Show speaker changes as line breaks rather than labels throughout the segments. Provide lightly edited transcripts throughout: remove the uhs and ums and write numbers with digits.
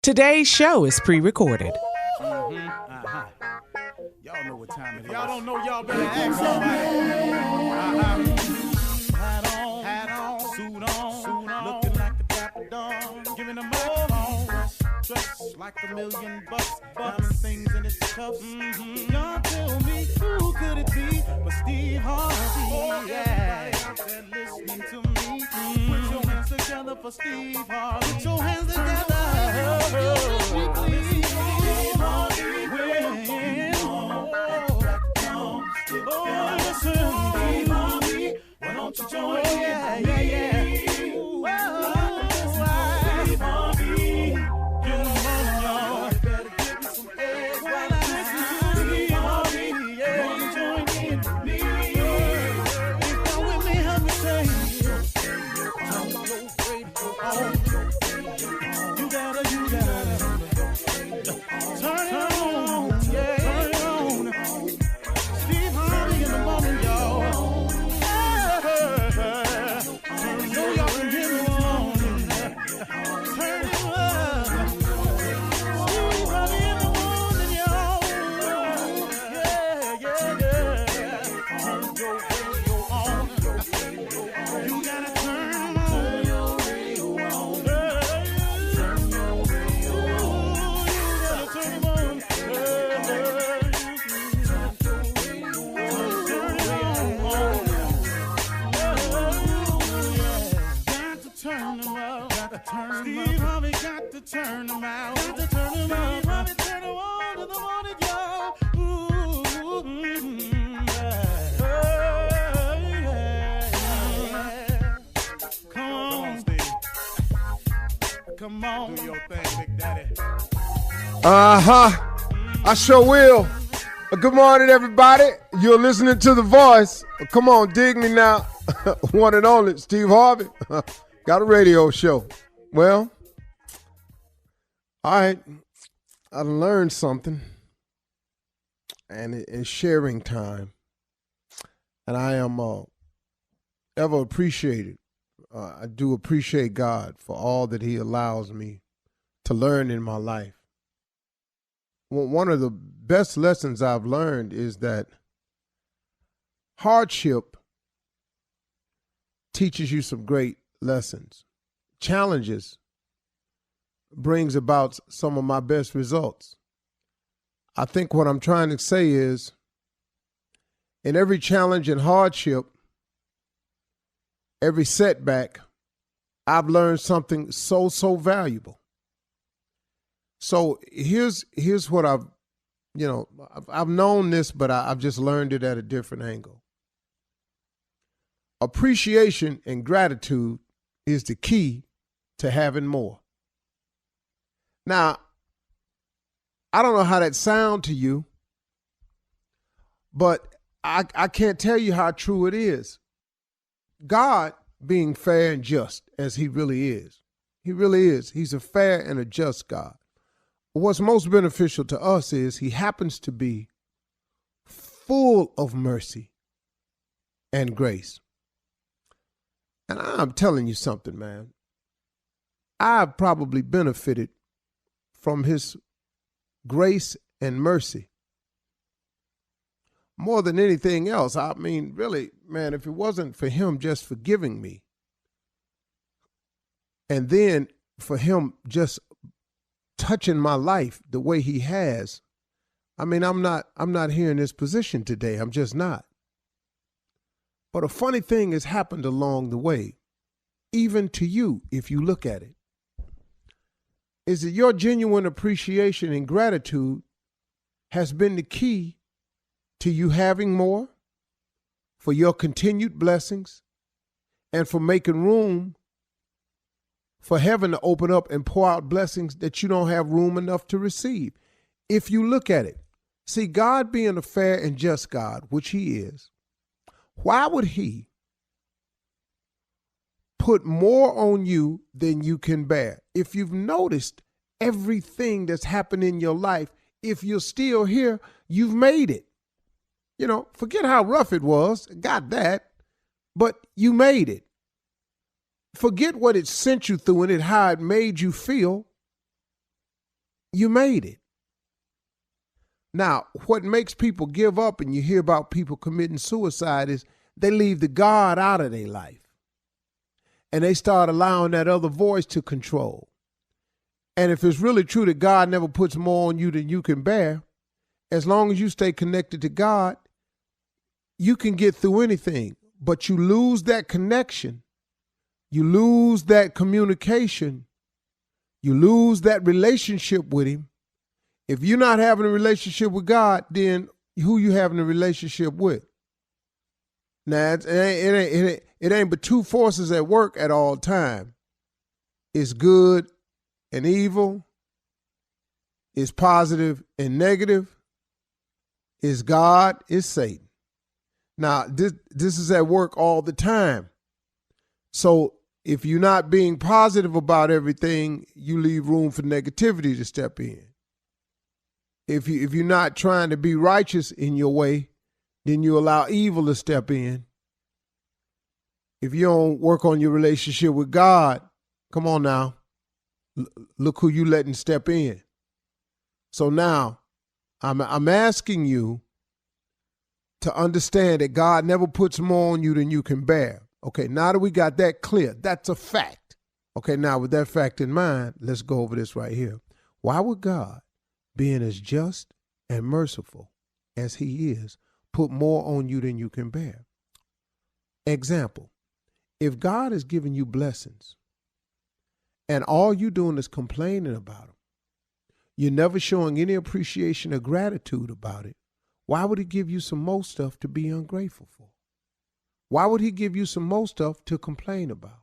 Today's show is pre-recorded.
Y'all know what time it is. Y'all don't know, y'all better ask somebody. Hat on, suit on, looking like the Dapper Dawn, giving a microphone, dressed like $1,000,000, diamond things in its cuffs. Y'all tell me who could it be but Steve Harvey? Yeah, out there listening to me. Put your hands together for Steve Harvey. Put your hands together. Why don't you join me? Yeah. Ooh, Steve Harvey. Get them on, y'all. You better give me some eggs while I listen to Steve Harvey. Yeah, why don't you join in with me? If you're with me, help me say, turn your radio on. You gotta turn it on. Yeah, turn it on. Steve Harvey in the morning, y'all. Steve Harvey got to turn them out. Got to turn them out. Harvey turn them on to the morning, y'all. Come on, Steve. Come on. Do your thing, Big Daddy.
I sure will. Good morning, everybody. You're listening to The Voice. Come on, dig me now. One and only, Steve Harvey. Got a radio show. Well, all right, I learned something, and it's sharing time, and I am ever appreciated. I do appreciate God for all that he allows me to learn in my life. One of the best lessons I've learned is that hardship teaches you some great lessons. Challenges brings about some of my best results. I think what I'm trying to say is, in every challenge and hardship, every setback, I've learned something so valuable. So here's what I've known this, but I've just learned it at a different angle. Appreciation and gratitude is the key to having more. Now, I don't know how that sounds to you, but I can't tell you how true it is. God being fair and just as he really is. He really is. He's a fair and a just God. What's most beneficial to us is he happens to be full of mercy and grace. And I'm telling you something, man. I've probably benefited from his grace and mercy more than anything else. I mean, really, man, if it wasn't for him just forgiving me, and then for him just touching my life the way he has, I mean, I'm not here in this position today. I'm just not. But a funny thing has happened along the way, even to you, if you look at it, is that your genuine appreciation and gratitude has been the key to you having more, for your continued blessings, and for making room for heaven to open up and pour out blessings that you don't have room enough to receive. If you look at it, see, God being a fair and just God, which he is, why would he put more on you than you can bear? If you've noticed everything that's happened in your life, if you're still here, you've made it. You know, forget how rough it was, got that, but you made it. Forget what it sent you through and how it made you feel. you made it. Now, what makes people give up, and you hear about people committing suicide, is they leave the God out of their life. And they start allowing that other voice to control. And if it's really true that God never puts more on you than you can bear, as long as you stay connected to God, you can get through anything. But you lose that connection. You lose that communication. You lose that relationship with him. If you're not having a relationship with God, then who you having a relationship with? Now, it ain't but two forces at work at all time. It's good and evil. It's positive and negative. It's God, it's Satan. Now, this is at work all the time. So if you're not being positive about everything, you leave room for negativity to step in. If you're not trying to be righteous in your way, then you allow evil to step in. If you don't work on your relationship with God, come on now, look who you letting step in. So now, I'm asking you to understand that God never puts more on you than you can bear. Okay, now that we got that clear, that's a fact. Okay, now with that fact in mind, let's go over this right here. Why would God, being as just and merciful as he is, put more on you than you can bear? Example, if God is giving you blessings and all you're doing is complaining about them, you're never showing any appreciation or gratitude about it, why would he give you some more stuff to be ungrateful for? Why would he give you some more stuff to complain about?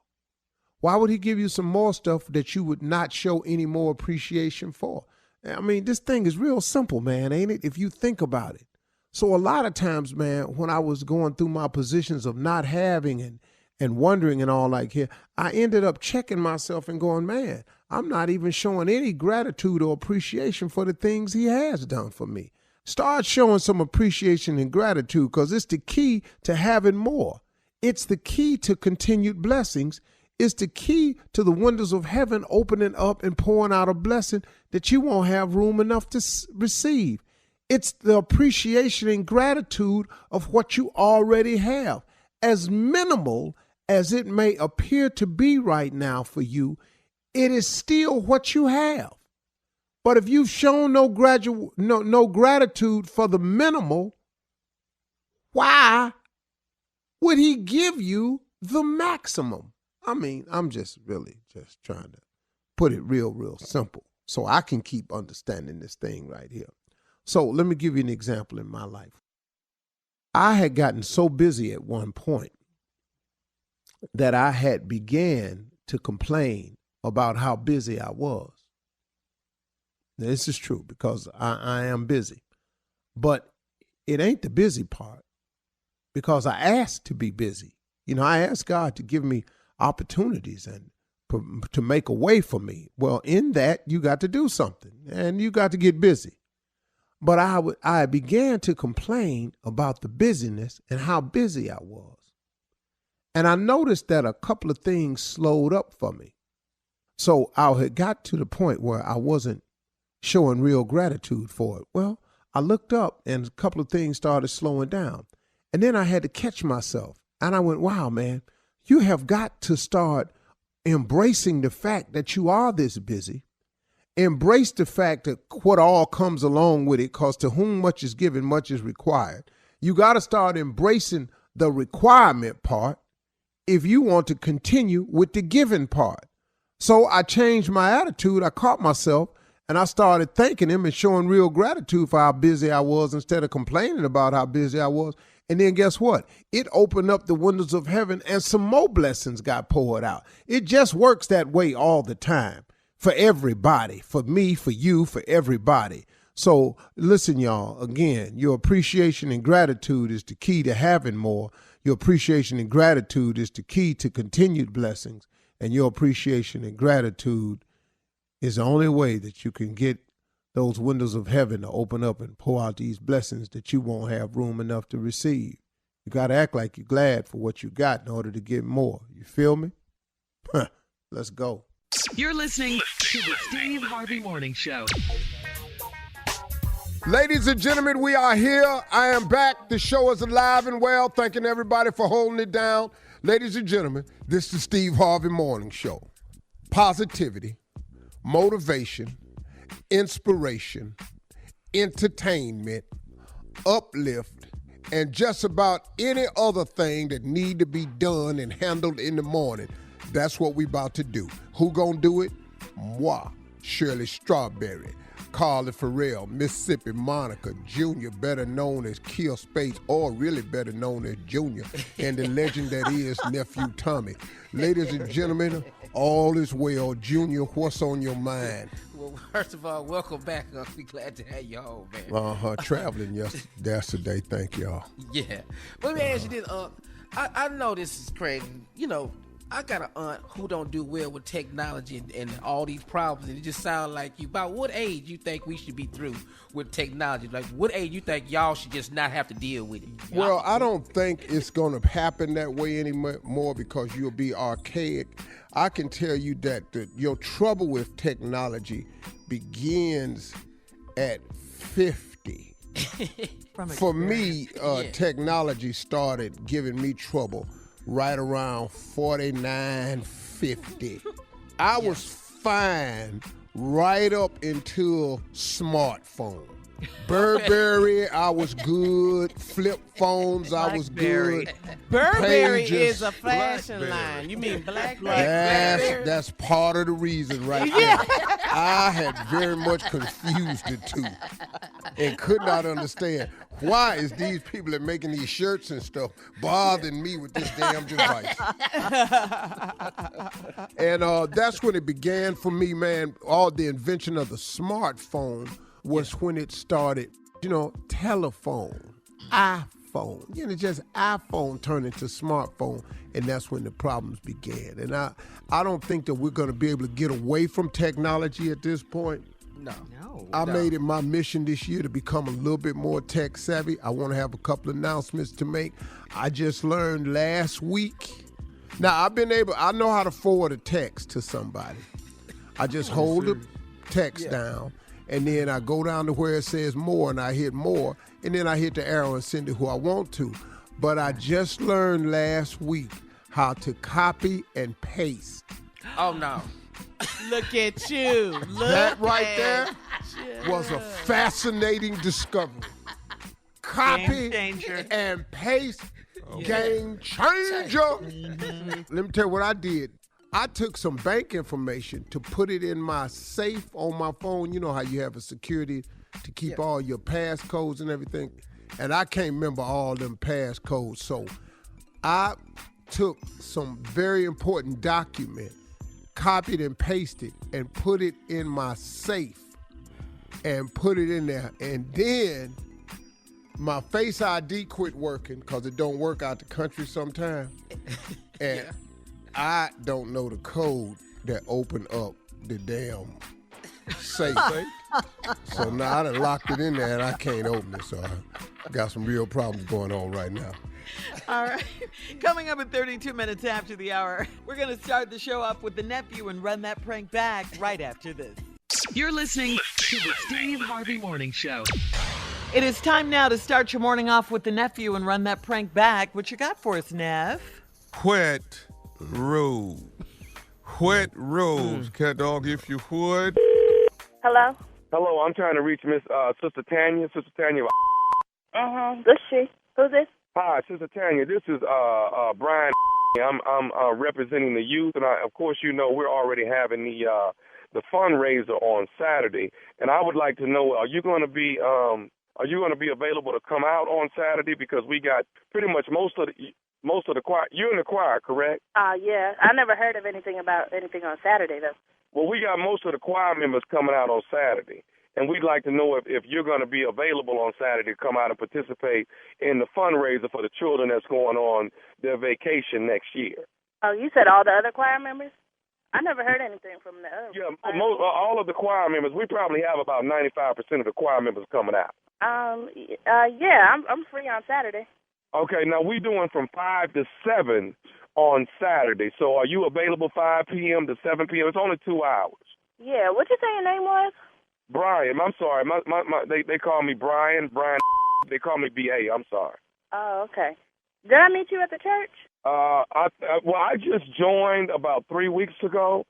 Why would he give you some more stuff that you would not show any more appreciation for? I mean, this thing is real simple, man, ain't it? If you think about it. So a lot of times, man, when I was going through my positions of not having and wondering and all like here, I ended up checking myself and going, man, I'm not even showing any gratitude or appreciation for the things he has done for me. Start showing some appreciation and gratitude, because it's the key to having more. It's the key to continued blessings. It's the key to the windows of heaven opening up and pouring out a blessing that you won't have room enough to receive. It's the appreciation and gratitude of what you already have. As minimal as it may appear to be right now for you, it is still what you have. But if you've shown no gratitude for the minimal, why would he give you the maximum? I mean, I'm just really just trying to put it real simple so I can keep understanding this thing right here. So let me give you an example in my life. I had gotten so busy at one point that I had began to complain about how busy I was. Now, this is true because I am busy, but it ain't the busy part, because I asked to be busy. You know, I asked God to give me opportunities and to make a way for me. Well, in that, you got to do something and you got to get busy. But I began to complain about the busyness and how busy I was. And I noticed that a couple of things slowed up for me. So I had got to the point where I wasn't showing real gratitude for it. Well, I looked up and a couple of things started slowing down. And then I had to catch myself. And I went, wow, man, you have got to start embracing the fact that you are this busy. Embrace the fact that what all comes along with it, because to whom much is given, much is required. You got to start embracing the requirement part if you want to continue with the giving part. So I changed my attitude. I caught myself and I started thanking him and showing real gratitude for how busy I was instead of complaining about how busy I was. And then guess what? It opened up the windows of heaven and some more blessings got poured out. It just works that way all the time for everybody, for me, for you, for everybody. So listen, y'all, again, your appreciation and gratitude is the key to having more. Your appreciation and gratitude is the key to continued blessings. And your appreciation and gratitude is the only way that you can get those windows of heaven to open up and pour out these blessings that you won't have room enough to receive. You got to act like you're glad for what you got in order to get more. You feel me? Let's go.
You're listening to the Steve Harvey Morning Show.
Ladies and gentlemen, we are here. I am back. The show is alive and well. Thanking everybody for holding it down. Ladies and gentlemen, this is the Steve Harvey Morning Show. Positivity, motivation, inspiration, entertainment, uplift, and just about any other thing that need to be done and handled in the morning. That's what we about to do. Who gonna do it? Moi, Shirley Strawberry, Carly Farrell, Mississippi Monica, Jr., better known as Kill Space, or really better known as Junior, and the legend that is Nephew Tommy. Ladies and gentlemen, all is well. Junior, what's on your mind?
Well, first of all, welcome back. I'll be glad to have you home, man.
Traveling yesterday. Thank y'all.
Yeah. But let me ask you this. I know this is crazy. You know, I got an aunt who don't do well with technology and all these problems, and it just sounds like you. About what age you think we should be through with technology? Like, what age you think y'all should just not have to deal with it?
Well, I don't think it's going to happen that way anymore because you'll be archaic. I can tell you that your trouble with technology begins at 50. For me, technology started giving me trouble right around 49, 50. I was fine right up until smartphone. Burberry, I was good. Flip phones, I was good.
Burberry
Pages,
is a fashion line. You mean Blackberry?
That's part of the reason right there. I had very much confused the two and could not understand why is these people that making these shirts and stuff bothering me with this damn device. And that's when it began for me, man. All the invention of the smartphone was when it started, telephone, iPhone, just iPhone turned into smartphone, and that's when the problems began. And I don't think that we're going to be able to get away from technology at this point.
No.
I made it my mission this year to become a little bit more tech savvy. I want to have a couple announcements to make. I just learned last week. Now, I know how to forward a text to somebody. I just hold the text down, and then I go down to where it says more, and I hit more, and then I hit the arrow and send it who I want to. But I just learned last week how to copy and paste.
Oh, no.
Look at you.
That right there was a fascinating discovery. Copy and paste, game changer. Let me tell you what I did. I took some bank information to put it in my safe on my phone. You know how you have a security to keep all your passcodes and everything. And I can't remember all them passcodes. So I took some very important document, copied and pasted, and put it in my safe and put it in there. And then my Face ID quit working because it don't work out the country sometimes. And I don't know the code that opened up the damn safe. So now I done locked it in there and I can't open it. So I got some real problems going on right now.
All right. Coming up at 32 minutes after the hour, we're going to start the show off with the nephew and run that prank back right after this.
You're listening to the Steve Harvey Morning Show.
It is time now to start your morning off with the nephew and run that prank back. What you got for us, Nev?
Wet robe. Wet robes. Cat dog, if you would.
Hello?
Hello, I'm trying to reach Miss Sister Tanya. Sister Tanya.
This she. Who's this?
Hi, Sister Tanya. This is Brian. I'm representing the youth, and of course, we're already having the fundraiser on Saturday, and I would like to know: are you going to be available to come out on Saturday? Because we got pretty much most of the choir. You're in the choir, correct?
Yeah. I never heard of anything about anything on Saturday though.
Well, we got most of the choir members coming out on Saturday. And we'd like to know if you're going to be available on Saturday to come out and participate in the fundraiser for the children that's going on their vacation next year.
Oh, you said all the other choir members? I never heard anything from the other.
Yeah, all of the choir members. We probably have about 95% of the choir members coming out.
Yeah, I'm free on Saturday.
Okay, now we're doing from 5 to 7 on Saturday. So are you available 5 p.m. to 7 p.m.? It's only 2 hours.
Yeah, what you say your name was?
Brian, I'm sorry. They call me Brian. They call me B.A. I'm sorry.
Oh, okay. Did I meet you at the church?
I just joined about 3 weeks ago,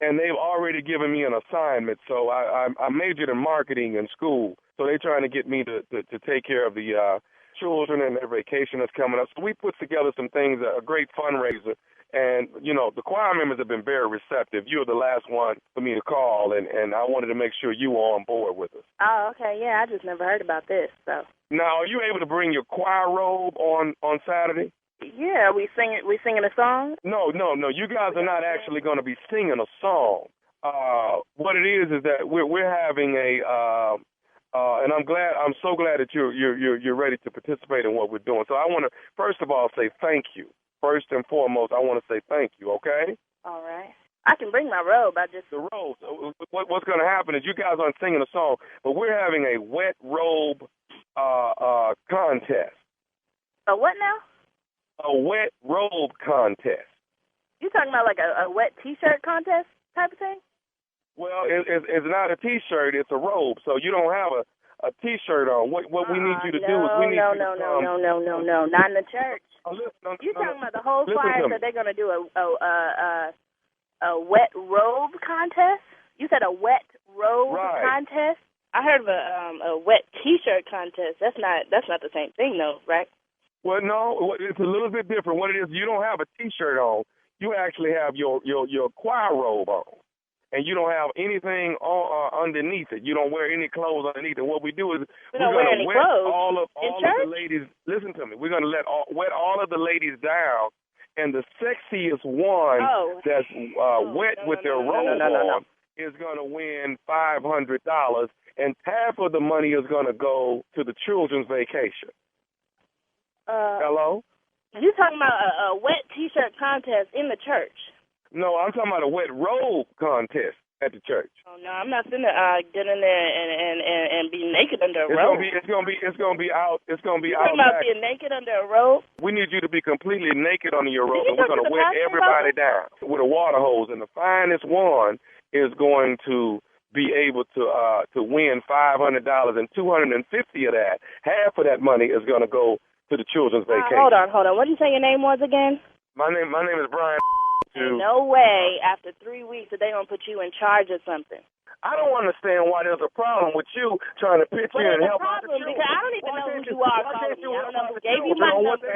and they've already given me an assignment. So I majored in marketing in school. So they're trying to get me to take care of the children and their vacation that's coming up. So we put together some things, a great fundraiser. And, you know, the choir members have been very receptive. You're the last one for me to call, and I wanted to make sure you were on board with us.
Oh, okay. Yeah, I just never heard about this, so.
Now, are you able to bring your choir robe on Saturday?
Yeah, we singing a song? No.
You guys are not actually going to be singing a song. What it is that we're having and I'm so glad that you're ready to participate in what we're doing. So I want to first of all say thank you. First and foremost, I want to say thank you. Okay?
All right. I can bring my robe.
The robe. What's going to happen is you guys aren't singing a song, but we're having a wet robe contest.
A what now?
A wet robe contest.
You talking about like a wet T-shirt contest type of thing?
Well, it's not a T-shirt. It's a robe. So you don't have a T-shirt on. What we need you to do is we need you to come.
No, not in the church. You talking about the whole choir that they're gonna do a wet robe contest? You said a wet robe contest? I heard of a wet T-shirt contest. That's not the same thing though, right?
Well, no, it's a little bit different. What it is, you don't have a T-shirt on. You actually have your choir robe on. And you don't have anything underneath it. You don't wear any clothes underneath it. What we do is we're going to wet all of the ladies. Listen to me. We're going to wet all of the ladies down, and the sexiest one that's wet with their robe on is going to win $500, and half of the money is going to go to the children's vacation. Hello?
You talking about a wet T-shirt contest in the church?
No, I'm talking about a wet robe contest at the church.
Oh no, I'm not finna get in there and be naked under a robe.
It's gonna be out. It's gonna be out.
You talking about being naked under a robe?
We need you to be completely naked under your robe, and we're gonna wet everybody down with a water hose. And the finest one is going to be able to win $500, and $250 of that, half of that money is gonna go to the children's vacation.
Hold on. What did you say your name was again?
My name is Brian.
No way, after 3 weeks, that they gonna put you in charge of something.
I don't understand why there's a problem with you trying to pitch in and help out the children.
Because I don't even know who you are. I don't know who gave you my number.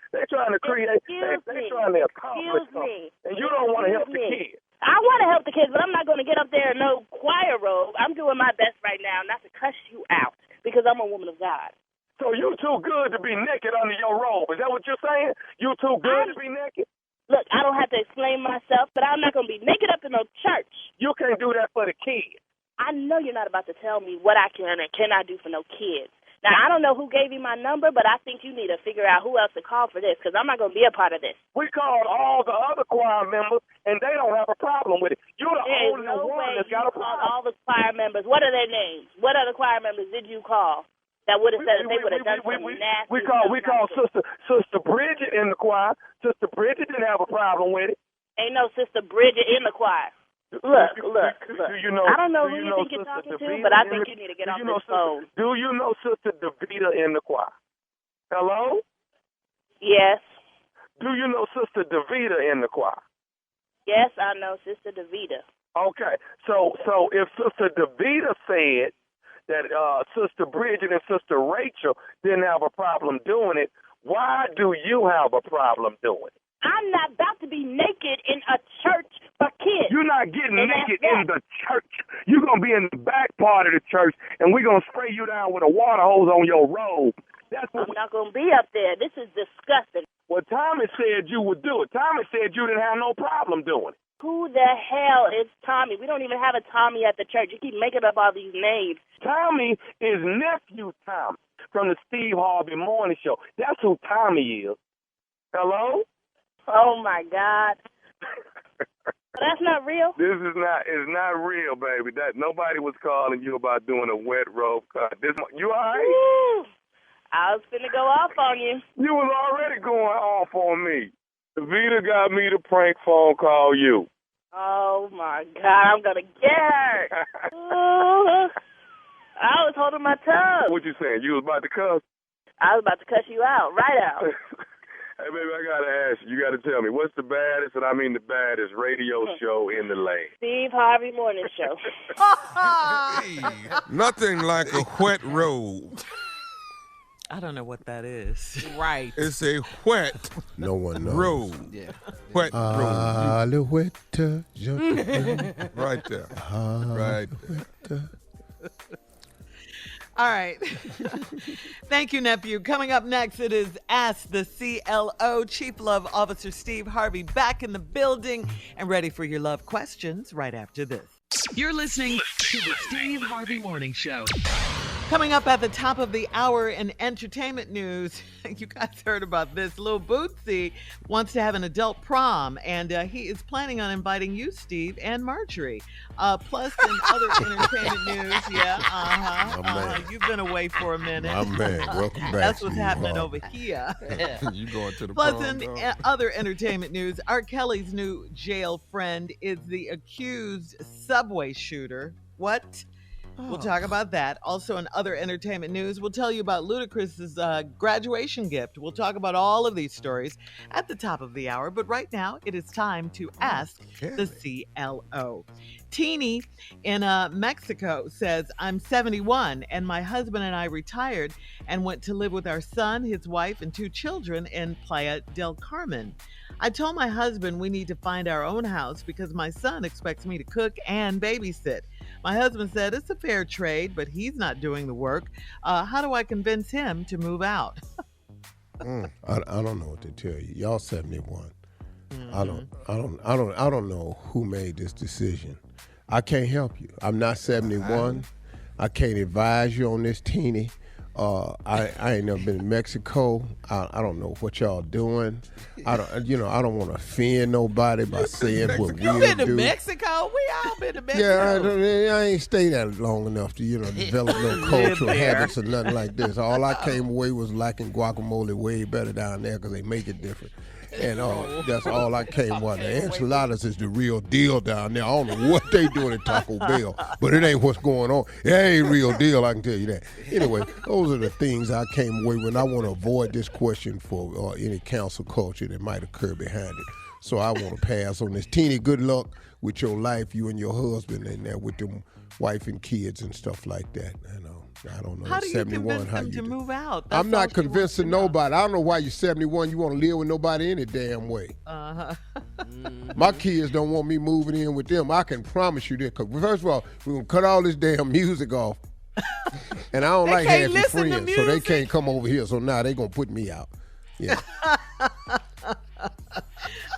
They're trying to create. They're trying to accomplish something, and you don't want to help the kids.
I want to help the kids, but I'm not going to get up there in no choir robe. I'm doing my best right now not to cuss you out because I'm a woman of God.
So you too good to be naked under your robe. Is that what you're saying? You too good to be naked?
Look, I don't have to explain myself, but I'm not going to be naked up in no church.
You can't do that for the kids.
I know you're not about to tell me what I can and cannot do for no kids. Now, I don't know who gave you my number, but I think you need to figure out who else to call for this, because I'm not going to be a part of this.
We called all the other choir members, and they don't have a problem with it. You're the only one that's got a problem.
All the choir members. What are their names? What other choir members did you call that would have said that they would have done something nasty?
We called Sister Bridget in the choir. Sister Bridget didn't have a problem with it.
Ain't no Sister Bridget in the choir. Look. I don't know who you think you're talking to, but I think you need to get off this phone.
Do you know Sister DeVita in the choir? Hello?
Yes.
Do you know Sister DeVita in the choir?
Yes, I know Sister DeVita.
Okay. So if Sister DeVita said that Sister Bridget and Sister Rachel didn't have a problem doing it, why do you have a problem doing it?
I'm not about to be naked in a church for kids.
You're not getting naked in the church. You're going to be in the back part of the church, and we're going to spray you down with a water hose on your robe.
I'm not going to be up there. This is disgusting.
Well, Tommy said you would do it. Tommy said you didn't have no problem doing it.
Who the hell is Tommy? We don't even have a Tommy at the church. You keep making up all these names.
Tommy is nephew Tommy from the Steve Harvey Morning Show. That's who Tommy is. Hello?
Oh, my God. That's not real?
It's not real, baby. Nobody was calling you about doing a wet robe cut. You all right?
Woo. I was finna go off on you.
You was already going off on me. Vita got me to prank phone call you.
Oh, my God. I'm going to get her. Ooh, I was holding my tongue.
What you saying? You was about to cuss?
I was about to cuss you out, right out.
Hey, baby, I got to ask you. You got to tell me, what's the baddest, and I mean the baddest, radio show in the land?
Steve Harvey Morning Show.
Nothing like a wet robe.
I don't know what that is.
Right.
It's a wet
No one knows.
robe.
Yeah.
Wet robe.
Alouette,
Right there. Right there.
All right. Thank you, nephew. Coming up next, it is Ask the C.L.O. Chief Love Officer Steve Harvey back in the building and ready for your love questions right after this.
You're listening to the Steve Harvey Morning Show.
Coming up at the top of the hour in entertainment news, you guys heard about this. Lil Boosie wants to have an adult prom, and he is planning on inviting you, Steve, and Marjorie. Plus, in other entertainment news, you've been away for a minute.
My man, welcome back.
That's what's
Steve
happening
Harvey.
over here.
You going to the
Plus,
prom,
in
dog?
other entertainment news, R. Kelly's new jail friend is the accused subway shooter. What? We'll talk about that. Also, in other entertainment news, we'll tell you about Ludacris's graduation gift. We'll talk about all of these stories at the top of the hour. But right now, it is time to ask the C.L.O. Teeny in Mexico says, I'm 71 and my husband and I retired and went to live with our son, his wife, and 2 children in Playa del Carmen. I told my husband we need to find our own house because my son expects me to cook and babysit. My husband said it's a fair trade, but he's not doing the work. How do I convince him to move out?
I don't know what to tell you. Y'all 71. I don't know who made this decision. I can't help you. I'm not 71. I can't advise you on this, Teeny. I ain't never been to Mexico. I don't know what y'all doing. I don't want to offend nobody by saying what
You
we'll
been to
do.
Mexico? We all been to Mexico.
Yeah, I ain't stayed that long enough to, develop no cultural habits or nothing like this. All I came away was liking guacamole way better down there because they make it different. And that's all I came with. The enchiladas is the real deal down there. I don't know what they doing at Taco Bell, but it ain't what's going on. It ain't real deal, I can tell you that. Anyway, those are the things I came away with. I want to avoid this question for any council culture that might occur behind it. So I want to pass on this. Teeny, good luck with your life, you and your husband in there with them wife and kids and stuff like that. I don't know.
How do you
71,
convince
how
them
you
to
do?
move out?
I'm not convincing nobody. I don't know why you're 71. You want to live with nobody any damn way. My kids don't want me moving in with them. I can promise you that. Because first of all, we're going to cut all this damn music off. And I don't like half your friends, so they can't come over here. So now they're going to put me out. Yeah.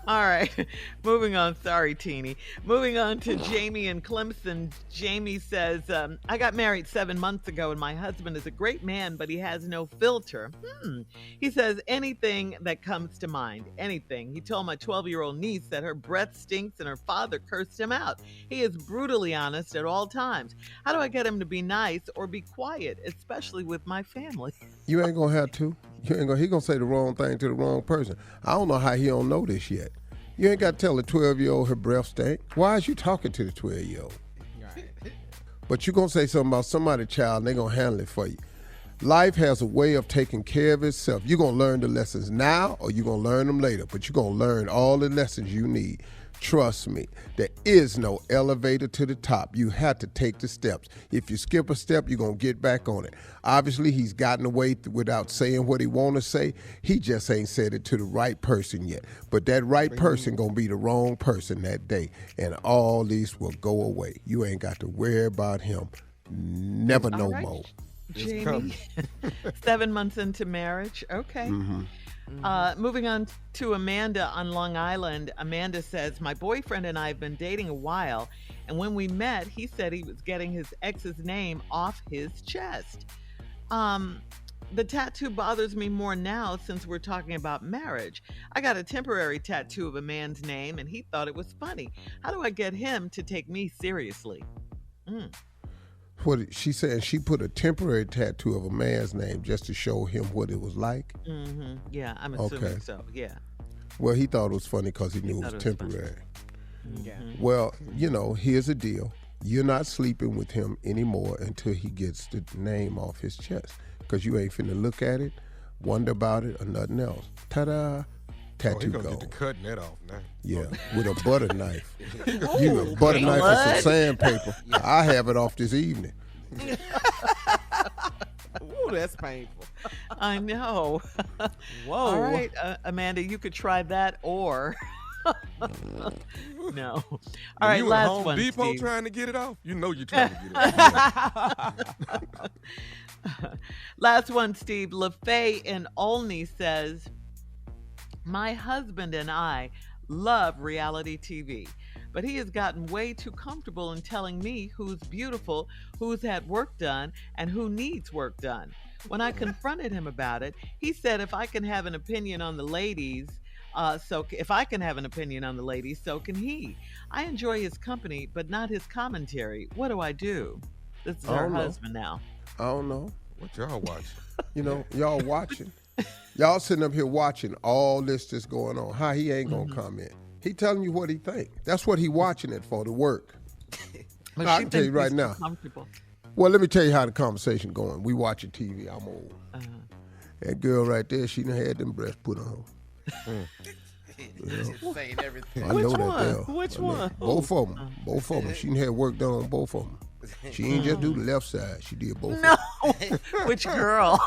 All right. Moving on. Sorry, Teeny. Moving on to Jamie in Clemson. Jamie says, I got married 7 months ago and my husband is a great man, but he has no filter. He says anything that comes to mind. Anything. He told my 12-year-old niece that her breath stinks and her father cursed him out. He is brutally honest at all times. How do I get him to be nice or be quiet, especially with my family?
You ain't going to have to. He going to say the wrong thing to the wrong person. I don't know how he don't know this yet. You ain't got to tell the 12-year-old her breath stink. Why is you talking to the 12-year-old? Right. But you going to say something about somebody's child and they going to handle it for you. Life has a way of taking care of itself. You're going to learn the lessons now or you're going to learn them later, but you're going to learn all the lessons you need. Trust me, there is no elevator to the top. You have to take the steps. If you skip a step, you're going to get back on it. Obviously, he's gotten away without saying what he want to say. He just ain't said it to the right person yet. But that right person going to be the wrong person that day, and all these will go away. You ain't got to worry about him. Never no more.
Jamie, 7 months into marriage. Okay. Moving on to Amanda on Long Island. Amanda says, my boyfriend and I have been dating a while, and when we met, he said he was getting his ex's name off his chest. The tattoo bothers me more now since we're talking about marriage. I got a temporary tattoo of a man's name, and he thought it was funny. How do I get him to take me seriously?
What she said, she put a temporary tattoo of a man's name just to show him what it was like.
Yeah, I'm assuming so. Yeah.
Well, he thought it was funny because he knew it was temporary. Well, here's the deal. You're not sleeping with him anymore until he gets the name off his chest. Because you ain't finna look at it, wonder about it, or nothing else. Ta-da, tattoo
gonna
go.
get to cutting that off now.
Yeah, with a butter knife. You a butter knife and some sandpaper. I have it off this evening.
Ooh, that's painful.
I know.
Whoa.
All right, Amanda, you could try that or... No. All right,
you
last
at Home
one,
Depot
Steve.
trying to get it off? You know you're trying to get it off.
Last one, Steve. LaFay in Olney says, my husband and I love reality TV, but he has gotten way too comfortable in telling me who's beautiful, who's had work done, and who needs work done. When I confronted him about it, he said if I can have an opinion on the ladies, so can he. I enjoy his company, but not his commentary. What do I do? This is our husband now.
I don't know.
What y'all watching?
Y'all watching. Y'all sitting up here watching all this that's going on. How he ain't gonna comment. He telling you what he think. That's what he watching it for, to work.
But
I
she
can tell you
thinks
right
he's
now.
too comfortable.
Well, let me tell you how the conversation going. We watching TV. I'm old. That girl right there, she done had them breasts put on her.
Saying everything.
I know that girl.
Which
I know.
one?
Both of them. Both of them. She done had work done on both of them. She ain't just do the left side. She did both.
No.
Of them.
Which girl?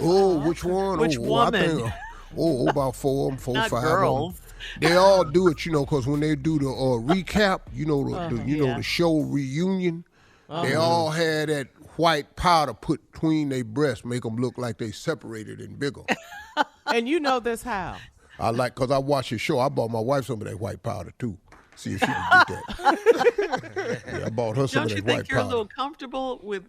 Oh, which one?
Which woman?
I think, about 4 of them,
Not
5
girls.
of them. They all do it, because when they do the recap, the show reunion, they all had that white powder put between their breasts, make them look like they separated and bigger.
And you know this how?
Because I watched the show. I bought my wife some of that white powder, too. See if she can get that. Yeah, I bought her some
Don't
of
you
that white
think you're
powder.
a little comfortable with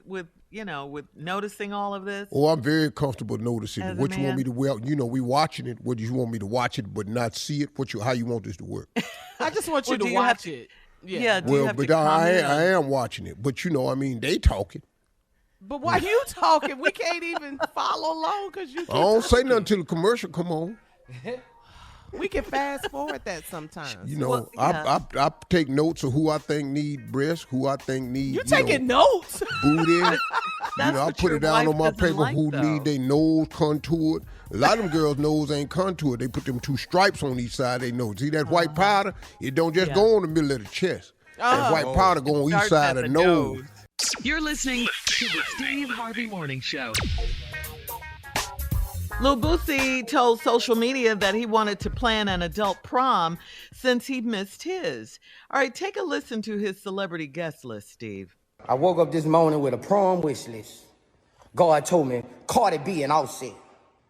noticing all of this?
Oh, I'm very comfortable noticing
As
it.
a
What you want
man?
me to wear? We watching it. What do you want me to watch it but not see it? How you want this to work?
I just want you
Well, do
to
you have
watch
to-
it.
Yeah, do you have to
I
comment on-
am watching it. But they talking.
But while you talking, we can't even follow along because you
I
keep
don't say
talking.
nothing till the commercial come on.
We can fast forward that sometimes.
Well, yeah.
I take notes of who I think need breasts, who I think need
You taking notes?
booty.
That's
I
what
put
your
it down
wife
on my
doesn't
paper
like,
who
though.
need their nose contoured. A lot of them girls' nose ain't contoured. They put them 2 stripes on each side of their nose. See that white powder? It don't just go on the middle of the chest. That white powder go on each
Starts
side
at
of the
the
nose.
You're listening to the Steve Harvey Morning Show.
Lil Boosie told social media that he wanted to plan an adult prom since he missed his. All right, take a listen to his celebrity guest list, Steve.
I woke up this morning with a prom wish list. God told me Cardi B and Offset.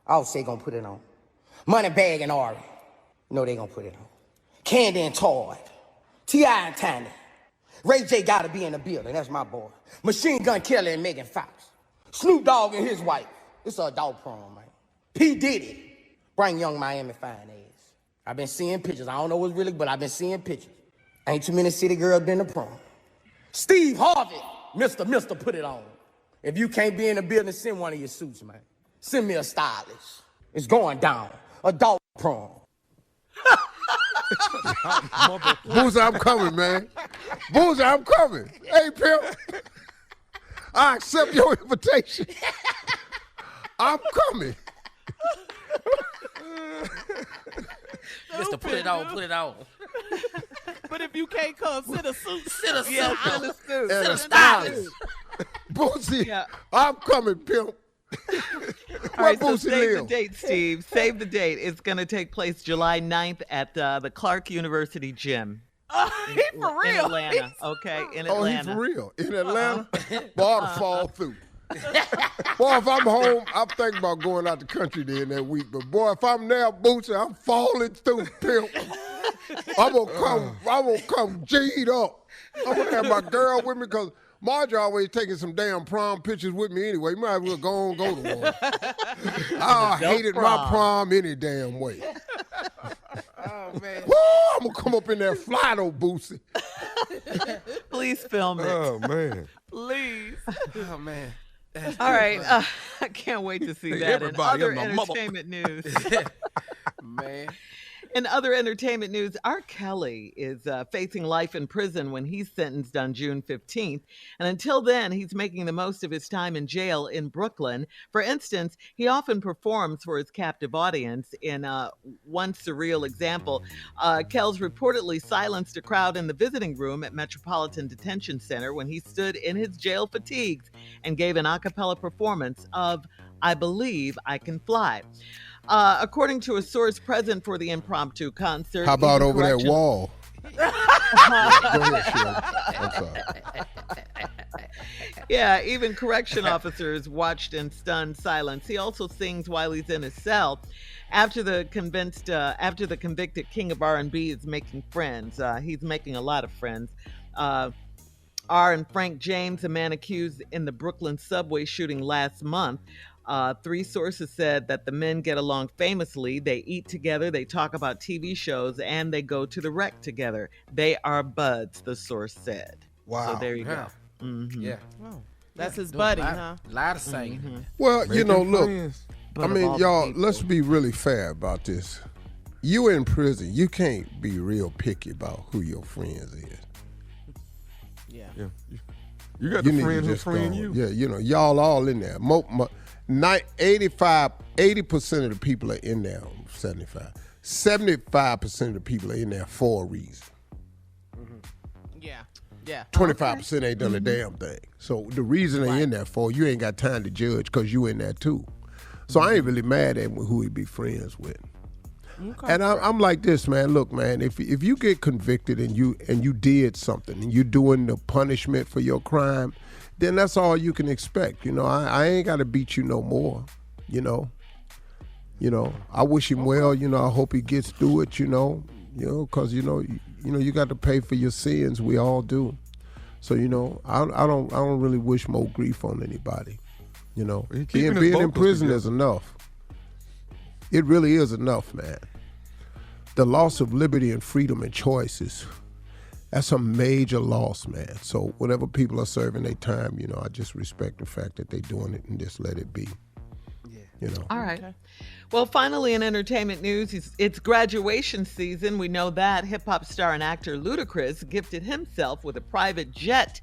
Offset gonna put it on. Moneybag and Ari. No, they gonna put it on. Candy and Todd. T.I. and Tiny. Ray J gotta be in the building. That's my boy. Machine Gun Kelly and Megan Fox. Snoop Dogg and his wife. It's an adult prom, man. P. Diddy. Bring young Miami fine ass. I've been seeing pictures. I don't know what's really, but I've been seeing pictures. Ain't too many city girls been to prom. Steve Harvey. Mr. Put it on. If you can't be in the building, send one of your suits, man. Send me a stylist. It's going down. Adult prom.
Boosie, I'm coming, man. Boosie, I'm coming. Hey, pimp. I accept your invitation. I'm coming.
Mr. Put it on, put it on.
But if you can't come, sit a suit.
Sit a suit
Yeah,
on.
send a suit.
And a
Stylist.
Boosie,
Yeah.
I'm coming, pimp.
All right, so
Boosie
save the
live?
date, Steve. Save the date. It's going to take place July 9th at the Clark University Gym.
He for
In
real.
Atlanta, okay? In
Oh, he
Atlanta.
for real. In Atlanta? Boy, I ought to fall through. Boy, if I'm home, I'm thinking about going out the country then that week. But boy, if I'm there, Boosie, I'm falling through, pimp. I'm gonna come G'd up. I'm gonna have my girl with me because Marjorie always taking some damn prom pictures with me anyway. You might as well go to one. I hated my prom any damn way.
Oh, man.
Woo, I'm gonna come up in there fly though, Boosie.
Please film it.
Oh, man.
Please.
Oh, man.
All right. I can't wait to see that. And
Everybody
other
in the mother-
entertainment news.
Man.
In other entertainment news, R. Kelly is facing life in prison when he's sentenced on June 15th. And until then, he's making the most of his time in jail in Brooklyn. For instance, he often performs for his captive audience. In one surreal example, Kells reportedly silenced a crowd in the visiting room at Metropolitan Detention Center when he stood in his jail fatigues and gave an a cappella performance of I Believe I Can Fly. According to a source present for the impromptu concert.
How about over that wall? Go ahead, Shirley. I'm sorry.
Yeah, even correction officers watched in stunned silence. He also sings while he's in his cell. After the convicted king of R&B is making friends. He's making a lot of friends. R and Frank James, a man accused in the Brooklyn subway shooting last month. 3 sources said that the men get along famously. They eat together, they talk about TV shows, and they go to the rec together. They are buds, the source said.
Wow.
So there you go.
Mm-hmm. Yeah.
Oh, that's his buddy,
A lot of singing.
Mm-hmm.
Well,
Making
look,
friends.
I mean, y'all, let's be really fair about this. You in prison, you can't be real picky about who your friends is.
Yeah.
You got
You
the
need to
friends who
just
friend
go.
you.
Yeah, y'all all in there. 80% of the people are in there. 75% of the people are in there for a reason.
Yeah.
25% ain't done a damn thing. So the reason they in there for, you ain't got time to judge because you in there too. So I ain't really mad at who he be friends with. Okay. And I'm like this, man. Look, man, if you get convicted and you did something and you doing the punishment for your crime, then that's all you can expect. I ain't got to beat you no more. I wish him well. I hope he gets through it. Because you got to pay for your sins. We all do. So I don't really wish more grief on anybody. Being in prison is enough. It really is enough, man. The loss of liberty and freedom and choices, that's a major loss, man. So whenever people are serving their time, I just respect the fact that they're doing it and just let it be. Yeah.
All right. Okay. Well, finally, in entertainment news, it's graduation season. We know that. Hip-hop star and actor Ludacris gifted himself with a private jet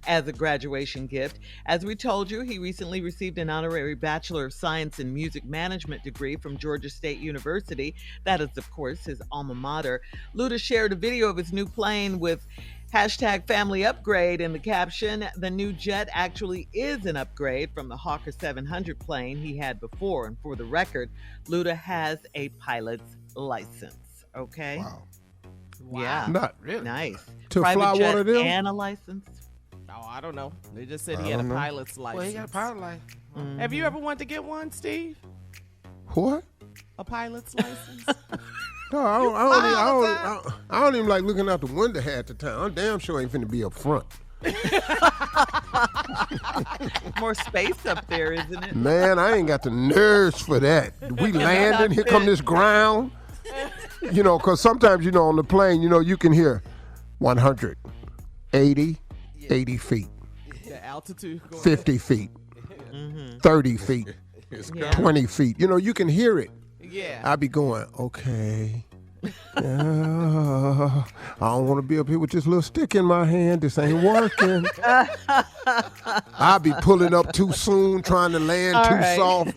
as a graduation gift. As we told you, he recently received an honorary Bachelor of Science in Music Management degree from Georgia State University. That is, of course, his alma mater. Luda shared a video of his new plane with #FamilyUpgrade in the caption. The new jet actually is an upgrade from the Hawker 700 plane he had before. And for the record, Luda has a pilot's license. Okay?
Wow.
Yeah.
Not
really
nice.
To
Private
fly
jet
one of them?
and a license.
Oh, I don't know. They just said he had a pilot's license.
Well, he got a pilot license.
Mm-hmm.
Have you ever wanted to get one, Steve?
What?
A pilot's license?
No, I don't even like looking out the window half the time. I'm damn sure I ain't finna be up front.
More space up there, isn't it?
Man, I ain't got the nerves for that. We landing, here come this ground. Because sometimes, on the plane, you can hear 100, 80, 80 feet.
The altitude.
50 feet, 30 feet, 20 feet. You can hear it.
Yeah.
I be going, okay. I don't want to be up here with this little stick in my hand. This ain't working. I be pulling up too soon, trying to land too soft.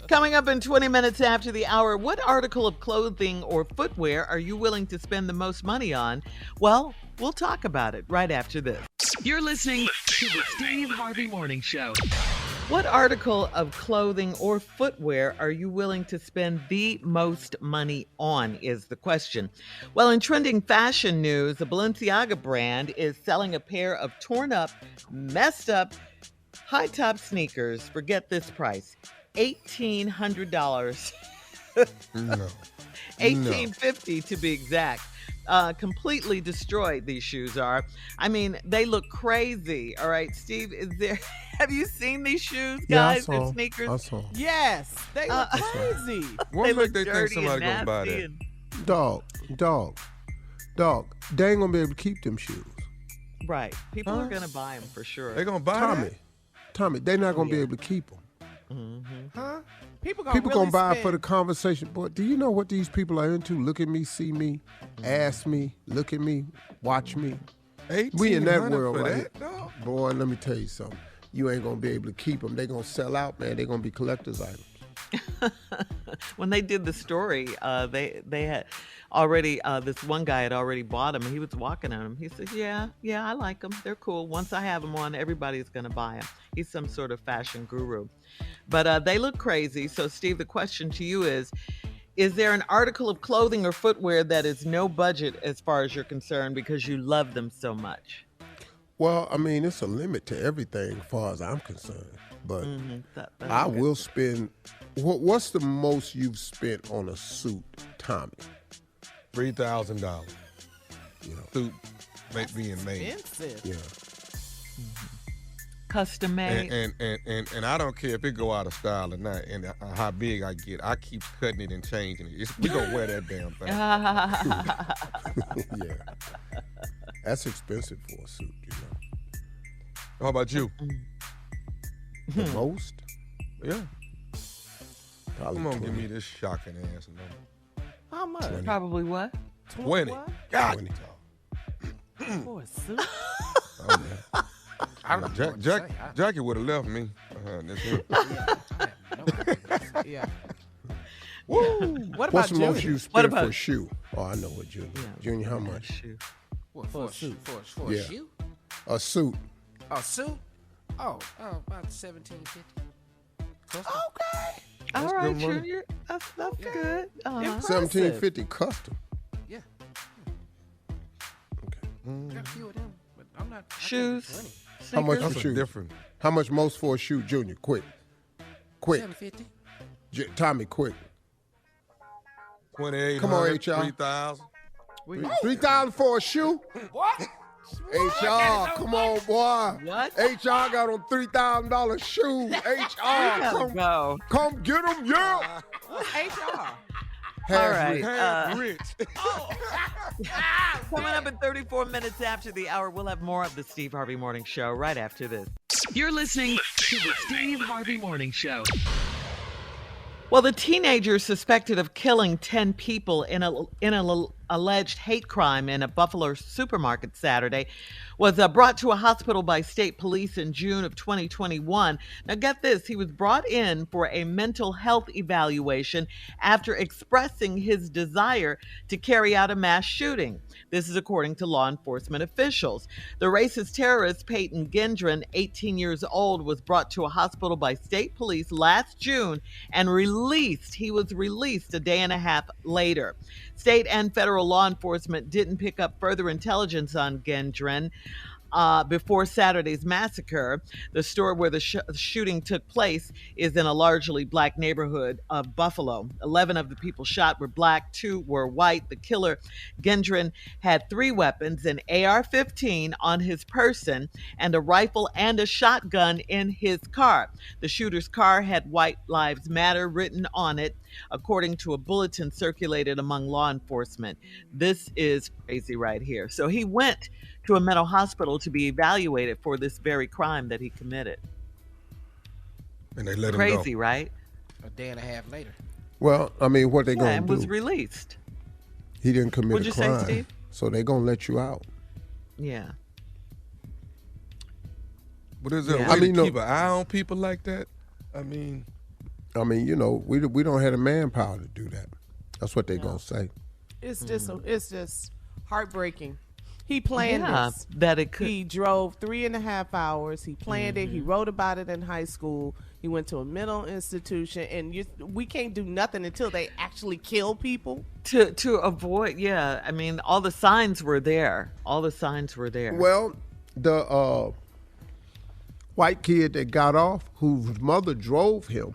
Coming up in 20 minutes after the hour, what article of clothing or footwear are you willing to spend the most money on? Well, we'll talk about it right after this.
You're listening to the Steve Harvey Morning Show.
What article of clothing or footwear are you willing to spend the most money on is the question. Well, in trending fashion news, the Balenciaga brand is selling a pair of torn up, messed up, high top sneakers. Forget this price. $1,800.
No.
$1,850 to be exact. Completely destroyed, these shoes are. I mean, they look crazy. All right, Steve, have you seen these shoes, guys?
Yeah,
and sneakers?
I saw.
Yes, they look crazy.
What make they think
dirty
somebody
and
gonna buy
nasty
that?
Dog. They ain't gonna be able to keep them shoes.
Right. People are going to buy them for sure.
They gonna buy that?
Tommy, they're not gonna be able to keep them.
Huh? People
People
really
gonna buy
spend.
for the conversation. Boy, do you know what these people are into? Look at me, see me, ask me, look at me, watch me. We in that world
for
right
that,
here.
dog?
Boy, let me tell you something. You ain't gonna be able to keep them. They gonna sell out, man. They gonna be collector's items.
When they did the story, they had already, this one guy had already bought them, and he was walking on them. He said, yeah, I like them. They're cool. Once I have them on, everybody's going to buy them. He's some sort of fashion guru. But they look crazy. So, Steve, the question to you is there an article of clothing or footwear that is no budget as far as you're concerned because you love them so much?
Well, I mean, it's a limit to everything as far as I'm concerned. But I will spend. What's the most you've spent on a suit, Tommy?
$3,000.
You know,
Suit being made.
Expensive.
yeah.
Custom made.
And I don't care if it go out of style or not, and how big I get. I keep cutting it and changing it. We gonna wear that damn thing.
Yeah. That's expensive for a suit, you know.
How about you?
The most?
Yeah.
Probably
Come on,
20.
give me this shocking ass number.
How much?
20.
Probably what?
20.
What?
God.
20.
For a suit?
Oh, yeah.
I don't know what to say.
Jackie would have left me. That's it.
Yeah.
Woo!
What
What's
about
the most
Junior?
you spent for a shoe? Oh, I know what Junior. Junior, how much?
Shoe.
What, for a suit? For
Yeah.
a shoe?
A suit.
A suit? Oh, about $1,750.
Okay.
All right,
good money.
Junior. That's good.
$1,750 custom.
Yeah.
Okay.
Got a few of them, but I'm not.
Shoes.
How much
That's
for
a
shoes?
different.
How much most for a shoe, Junior? Quick.
$750.
Tommy, quick.
2,800.
Come on, HR.
3,000.
$3,000 for a shoe?
What?
HR, come on, boy.
What?
HR got on $3,000 shoes. HR,
Go.
come get them, yeah.
What's HR?
All right.
Half rich.
Coming up in 34 minutes after the hour, we'll have more of the Steve Harvey Morning Show right after this.
You're listening to the Steve Harvey Morning Show.
Well, the teenager suspected of killing 10 people in an alleged hate crime in a Buffalo supermarket Saturday was brought to a hospital by state police in June of 2021. Now, get this, he was brought in for a mental health evaluation after expressing his desire to carry out a mass shooting. This is according to law enforcement officials. The racist terrorist Peyton Gendron, 18 years old, was brought to a hospital by state police last June and released. He was released a day and a half later. State and federal law enforcement didn't pick up further intelligence on Gendron before Saturday's massacre. The store where the shooting took place is in a largely black neighborhood of Buffalo. 11 of the people shot were black, 2 were white. The killer, Gendron, had 3 weapons, an AR-15 on his person and a rifle and a shotgun in his car. The shooter's car had White Lives Matter written on it, according to a bulletin circulated among law enforcement. This is crazy right here. So he went to a mental hospital to be evaluated for this very crime that he committed.
And they let him go.
Crazy, right?
A day and a half later.
Well, I mean, what they
Yeah,
gonna
and
do?
was released.
He didn't commit
What'd
a
you say,
crime,
Steve?
so they gonna let you out.
Yeah.
But is there a
Yeah.
way
I mean,
to
no-
keep an eye on people like that? I mean,
You know, we don't have the manpower to do that. That's what they gonna say.
It's just heartbreaking. He planned this.
That it could.
He drove 3.5 hours. He planned it. He wrote about it in high school. He went to a mental institution, and we can't do nothing until they actually kill people.
To avoid, yeah. I mean, all the signs were there. All the signs were there.
Well, the white kid that got off, whose mother drove him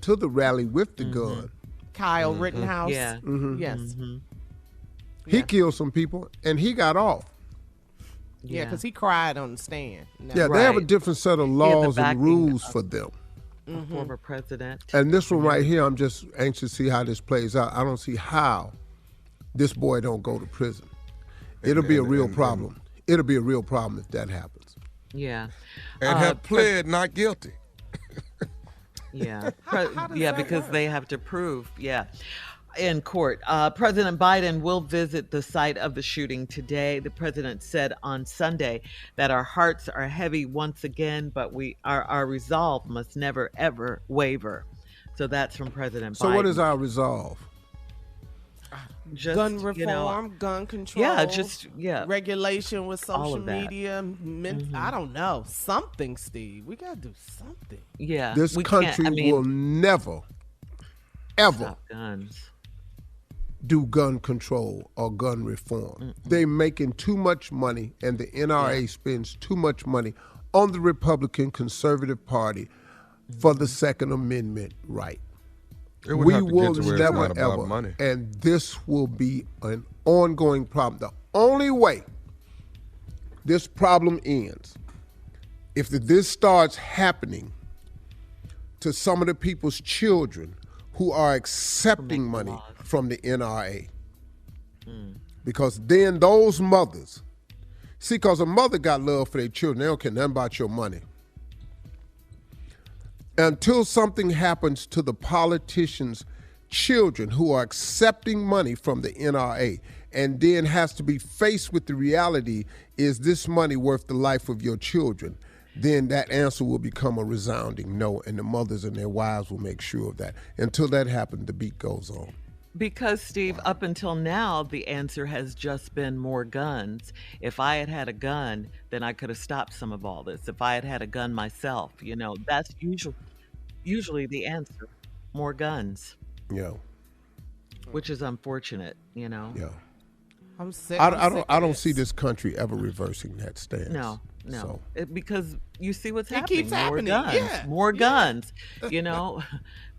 to the rally with the gun,
Kyle Rittenhouse.
Yeah.
Yes.
he killed some people, and he got off.
Yeah, because he cried on the stand. No.
Yeah, they have a
Right.
different set of
the
laws and
backing
rules
of-
for them.
Former president.
And this one right here, I'm just anxious to see how this plays out. I don't see how this boy don't go to prison. It'll be a real problem. It'll be a real problem if that happens.
Yeah.
and have pled not guilty.
Yeah.
How does that
Because
work?
they have to prove. Yeah. In court, President Biden will visit the site of the shooting today. The president said on Sunday that our hearts are heavy once again, but our resolve must never ever waver. So that's from President
So
Biden.
what is our resolve?
Just,
Gun reform, gun control.
all
regulation with social
of that.
media. I don't know, something, Steve. We gotta do something.
Yeah.
This
we can't-
country will never, ever
stop guns.
do gun control or gun reform. They're making too much money, and the NRA spends too much money on the Republican Conservative Party for the Second Amendment right.
It would
We
have to
will
get to where it's
never
not about
ever,
money.
and this will be an ongoing problem. The only way this problem ends, if this starts happening to some of the people's children who are accepting money from the NRA. Because then those mothers, see, because a mother got love for their children, they don't care nothing about your money. Until something happens to the politicians' children who are accepting money from the NRA and then has to be faced with the reality, is this money worth the life of your children? Then that answer will become a resounding no, and the mothers and their wives will make sure of that. Until that happens, the beat goes on.
Because, Steve, up until now, the answer has just been more guns. If I had had a gun, then I could have stopped some of all this. If I had had a gun myself, that's usually the answer. More guns,
Yeah,
which is unfortunate,
yeah.
I'm sick.
I don't see this country ever reversing that stance.
No.
So.
Because you see what's
It
happening.
keeps happening,
More guns.
yeah.
More guns.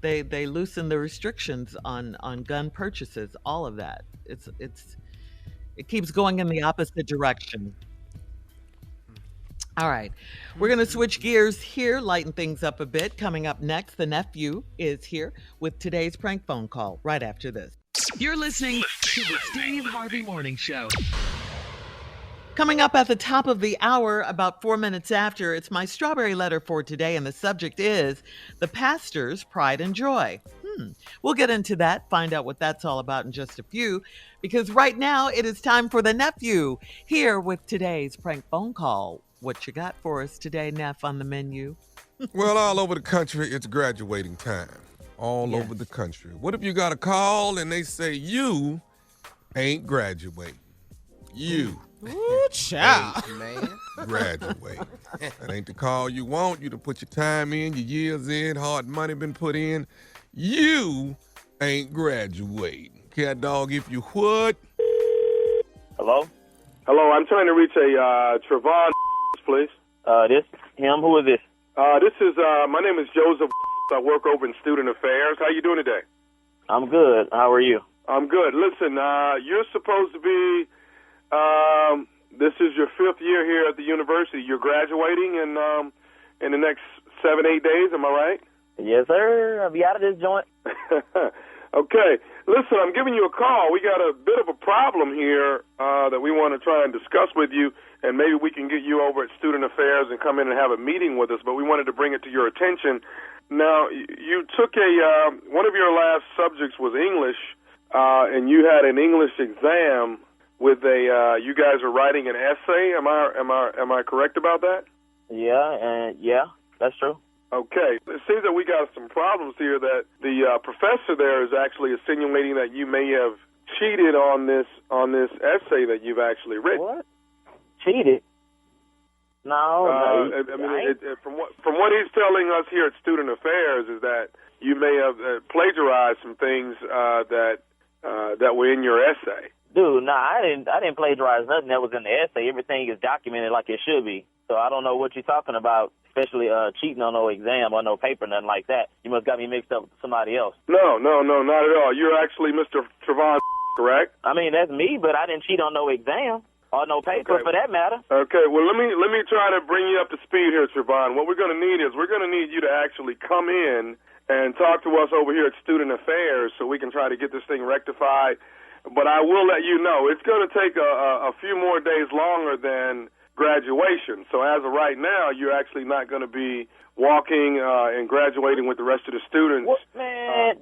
They loosen the restrictions on gun purchases, all of that. It keeps going in the opposite direction. All right. We're going to switch gears here, lighten things up a bit. Coming up next, the nephew is here with today's prank phone call right after this.
You're listening to the Steve Harvey Morning Show.
Coming up at the top of the hour, about 4 minutes after, it's my strawberry letter for today, and the subject is the pastor's pride and joy. We'll get into that, find out what that's all about in just a few, because right now it is time for the nephew, here with today's prank phone call. What you got for us today, Neff, on the menu?
Well, all over the country, it's graduating time. All over the country. What if you got a call and they say you ain't graduating? You
Ooh, child.
Man.
graduate. That ain't the call you want. You to put your time in, your years in, hard money been put in. You ain't graduating. Cat dog, if you would.
Hello? Hello, I'm trying to reach a Trevon, please.
This him? Who is this?
This is, my name is Joseph. I work over in Student Affairs. How you doing today?
I'm good. How are you?
I'm good. Listen, you're supposed to be, this is your 5th year here at the university. You're graduating in the next 7-8 days, am I right?
Yes, sir. I'll be out of this joint.
Okay. Listen, I'm giving you a call. We got a bit of a problem here that we want to try and discuss with you, and maybe we can get you over at Student Affairs and come in and have a meeting with us, but we wanted to bring it to your attention. Now, you took one of your last subjects was English, and you had an English exam with you guys are writing an essay. Am I correct about that?
Yeah, that's true.
Okay. It seems that we got some problems here that the professor there is actually insinuating that you may have cheated on this essay that you've actually written.
What? Cheated? No.
From what he's telling us here at Student Affairs is that you may have plagiarized some things that were in your essay.
Dude, no, I didn't plagiarize nothing that was in the essay. Everything is documented like it should be. So I don't know what you're talking about, especially cheating on no exam or no paper, nothing like that. You must got me mixed up with somebody else.
No, not at all. You're actually Mr. Trevon, correct?
I mean, that's me, but I didn't cheat on no exam or no paper for that matter.
Okay, well, let me try to bring you up to speed here, Trevon. What we're going to need is we're going to need you to actually come in and talk to us over here at Student Affairs so we can try to get this thing rectified. But I will let you know it's going to take a few more days longer than graduation. So as of right now, you're actually not going to be walking and graduating with the rest of the students.
What, man,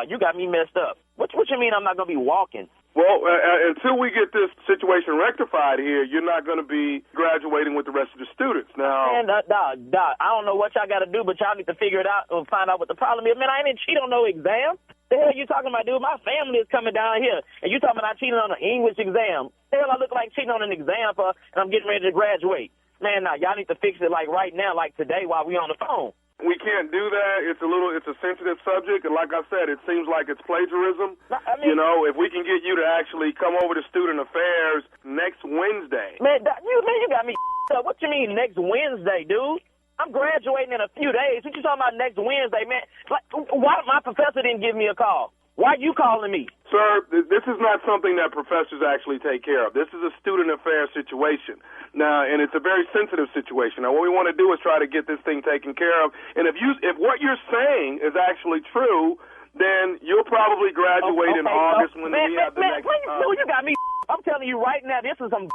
you got me messed up. What you mean I'm not going to be walking?
Well, until we get this situation rectified here, you're not going to be graduating with the rest of the students. Now,
Man, Doc, I don't know what y'all got to do, but y'all need to figure it out and find out what the problem is. Man, I ain't cheat on no exam. The hell you talking about, dude? My family is coming down here, and you talking about I cheated on an English exam. The hell I look like cheating on an exam for, and I'm getting ready to graduate. Man, now, y'all need to fix it like right now, like today while we on the phone.
we can't do that. It's a sensitive subject, and like I said, it seems like it's plagiarism. You know, if we can get you to actually come over to Student Affairs next Wednesday.
Man, you got me up. What you mean next Wednesday, dude? I'm graduating in a few days. What you talking about next Wednesday, man? Like, why my professor didn't give me a call? Why are you calling me?
Sir, this is not something that professors actually take care of. This is a student affairs situation. Now, and it's a very sensitive situation. Now, what we want to do is try to get this thing taken care of. And if what you're saying is actually true, then you'll probably graduate in August when we have the next.
Dude, you got me. I'm telling you right now, this is some.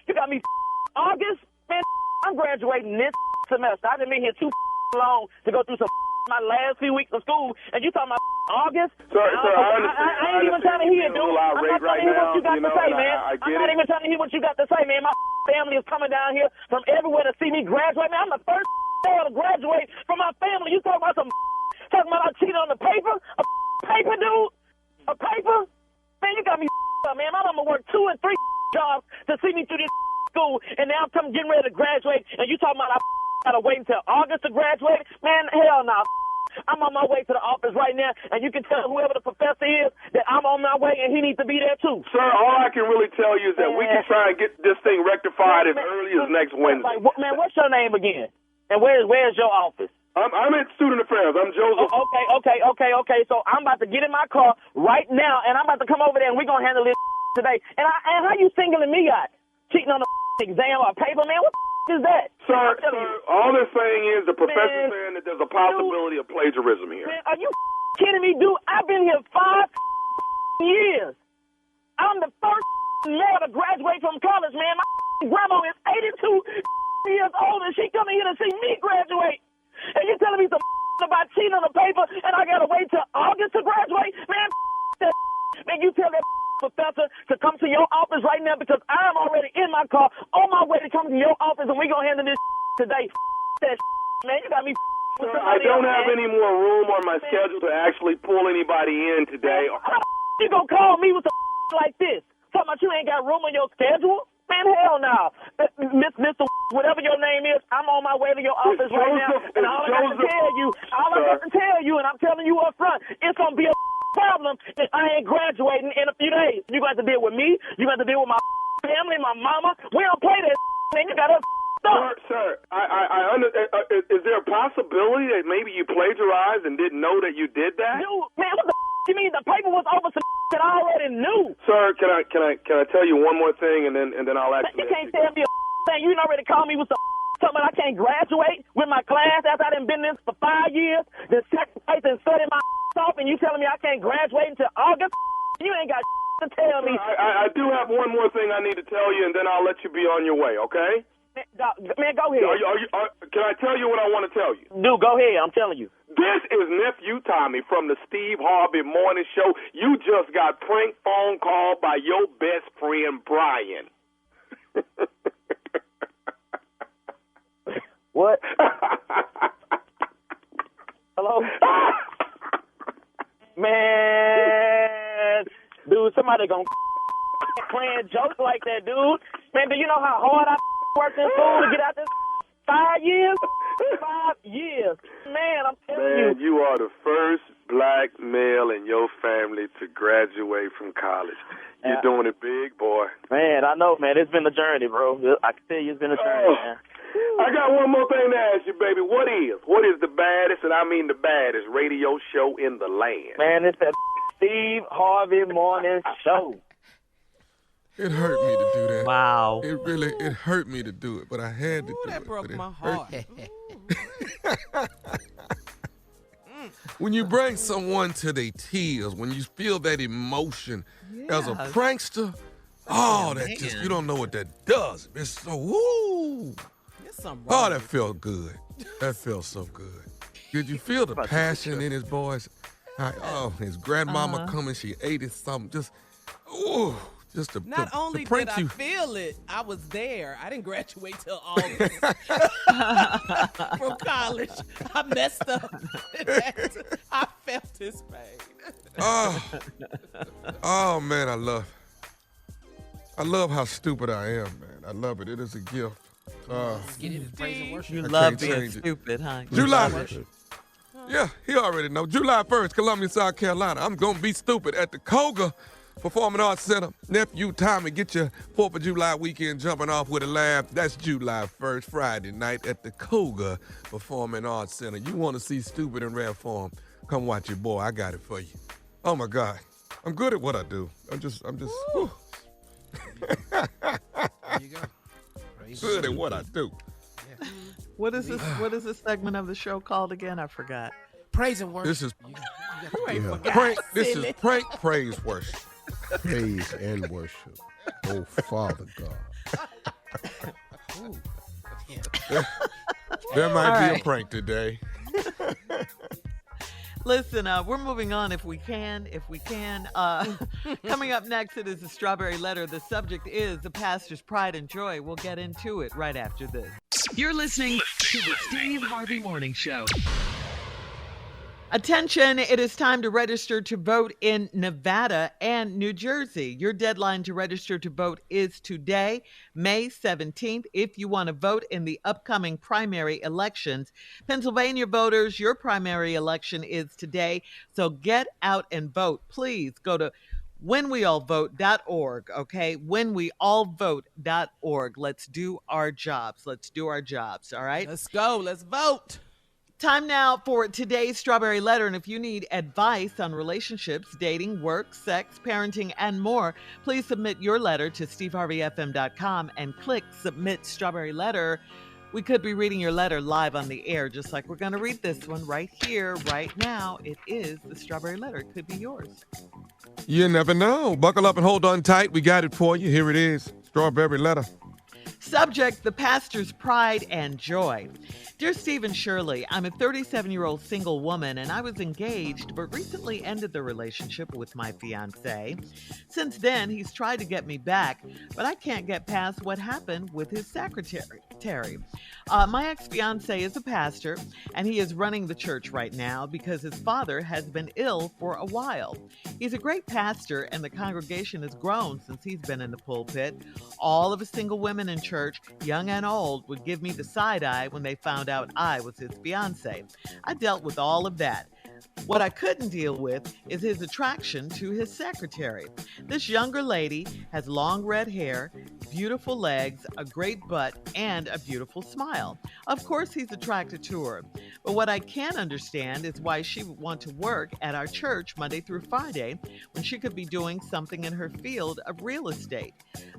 You got me. August, man. I'm graduating this semester. I've been here too long to go through my last few weeks of school, and you talking about August?
Sir,
I ain't even trying to hear it, dude. I'm not trying to hear what you got to say, man. I'm not even trying to hear what you got to say, man. My family is coming down here from everywhere to see me graduate, man. I'm the first to graduate from my family. You talking about talking about I cheated on the paper? A paper, dude? A paper? Man, you got me up, man. My mama worked 2 and 3 jobs to see me through this school, and now I'm getting ready to graduate, and you talking about I gotta wait until August to graduate? Man, hell no. I'm on my way to the office right now, and you can tell whoever the professor is that I'm on my way, and he needs to be there too.
Sir, all I can really tell you is that we can try and get this thing rectified as early as next Wednesday.
Man, what's your name again? And where's your office?
I'm at Student Affairs. I'm Joseph.
Okay. So I'm about to get in my car right now, and I'm about to come over there, and we're gonna handle this today. And how you singling me out? Cheating on the exam or paper, man? What is that?
Sir, all they're saying is the professor's saying that there's a possibility of plagiarism here.
Man, are you kidding me, dude? I've been here 5 years. I'm the first male to graduate from college, man. My grandma is 82 years old, and she coming here to see me graduate. And you telling me some about cheating on the paper, and I gotta wait till August to graduate? Man, that man, you tell that professor to come to your office right now, because I'm already in my car on my way to come to your office, and we gonna handle this today. That man, you got me.
Sir, I don't have any more room on my schedule to actually pull anybody in today.
You gonna call me with some like this? Talking about you ain't got room on your schedule? Man, hell no. Mr. Whatever your name is, I'm on my way to your office right now, and all I got to tell you, and I'm telling you up front, it's gonna be a problem if I ain't graduating in a few days. You got to deal with me. You got to deal with my family, my mama. We don't play that, man. You got to stop.
Sir, I is there a possibility that maybe you plagiarized and didn't know that you did that?
Dude, man, what the you mean? The paper was over some that I already knew.
Sir, can I tell you one more thing, and then I'll actually.
You can't tell me a thing. You already called me with some something I can't graduate with my class after I done been in this for 5 years, then sacrifice and study my off, and you telling me I can't graduate until August? You ain't got to tell me.
I do have one more thing I need to tell you, and then I'll let you be on your way, okay?
Man, go ahead.
Can I tell you what I want to tell you?
Dude, go ahead. I'm telling you.
This is Nephew Tommy from the Steve Harvey Morning Show. You just got prank phone called by your best friend, Brian.
What? Hello? Man, dude, somebody gonna playing jokes like that, dude. Man, do you know how hard I worked in school to get out this 5 years? 5 years. Man, I'm telling you.
Man, you are the first black male in your family to graduate from college. You're doing it big, boy.
Man, I know, man. It's been a journey, bro. I can tell you it's been a journey, man.
I got one more thing to ask you, baby. What is the baddest, and I mean the baddest, radio show in the land?
Man, it's that Steve Harvey Morning Show.
It hurt me to do that.
Wow.
It hurt me to do it, but I had to do it.
That broke my heart.
When you bring someone to their tears, when you feel that emotion as a prankster, Oh, that just, you don't know what that does. It's so, woo.
There's something
Oh,
wrong.
that felt good. That felt so good. Did you feel the passion in his voice? His grandmama coming, she ate it something. Just, ooh, just to
Not only
to prank
did I
you.
feel it, I was there. I didn't graduate till August from college. I messed up. I felt his pain.
Oh man, I love how stupid I am, man. I love it. It is a gift.
Get it, praise and worship.
You
I
love
can't
being
change it.
stupid, huh?
July. Yeah, he already know. July 1st, Columbia, South Carolina. I'm gonna be stupid at the Koga Performing Arts Center. Nephew Tommy, get your 4th of July weekend jumping off with a laugh. That's July 1st, Friday night at the Koga Performing Arts Center. You want to see stupid in rare form? Come watch your boy. I got it for you. Oh my God, I'm good at what I do. I'm just. Whew.
There you go. Praise
Good at what I do.
What is this? What is this segment of the show called again? I forgot.
Praise and worship.
This is
Yeah.
prank. This is prank praise worship.
Praise and worship. Oh, Father God.
There might
All
be a
right.
prank today.
Listen, we're moving on if we can. Coming up next, it is the Strawberry Letter. The subject is the pastor's pride and joy. We'll get into it right after this.
You're listening to the Steve Harvey Morning Show.
Attention, it is time to register to vote in Nevada and New Jersey. Your deadline to register to vote is today, May 17th, if you want to vote in the upcoming primary elections. Pennsylvania voters, your primary election is today, so get out and vote. Please go to whenweallvote.org, okay? Whenweallvote.org. Let's do our jobs. All right?
Let's go. Let's vote.
Time now for today's Strawberry Letter. And if you need advice on relationships, dating, work, sex, parenting, and more, please submit your letter to steveharveyfm.com and click Submit Strawberry Letter. We could be reading your letter live on the air, just like we're going to read this one right here, right now. It is the Strawberry Letter. It could be yours.
You never know. Buckle up and hold on tight. We got it for you. Here it is. Strawberry Letter.
Subject, the pastor's pride and joy. Dear Steve and Shirley, I'm a 37-year-old single woman and I was engaged but recently ended the relationship with my fiance. Since then, he's tried to get me back, but I can't get past what happened with his secretary. My ex-fiance is a pastor and he is running the church right now because his father has been ill for a while. He's a great pastor and the congregation has grown since he's been in the pulpit. All of the single women in church, young and old, would give me the side eye when they found out I was his fiance. I dealt with all of that. What I couldn't deal with is his attraction to his secretary. This younger lady has long red hair, beautiful legs, a great butt, and a beautiful smile. Of course he's attracted to her. But what I can't understand is why she would want to work at our church Monday through Friday when she could be doing something in her field of real estate.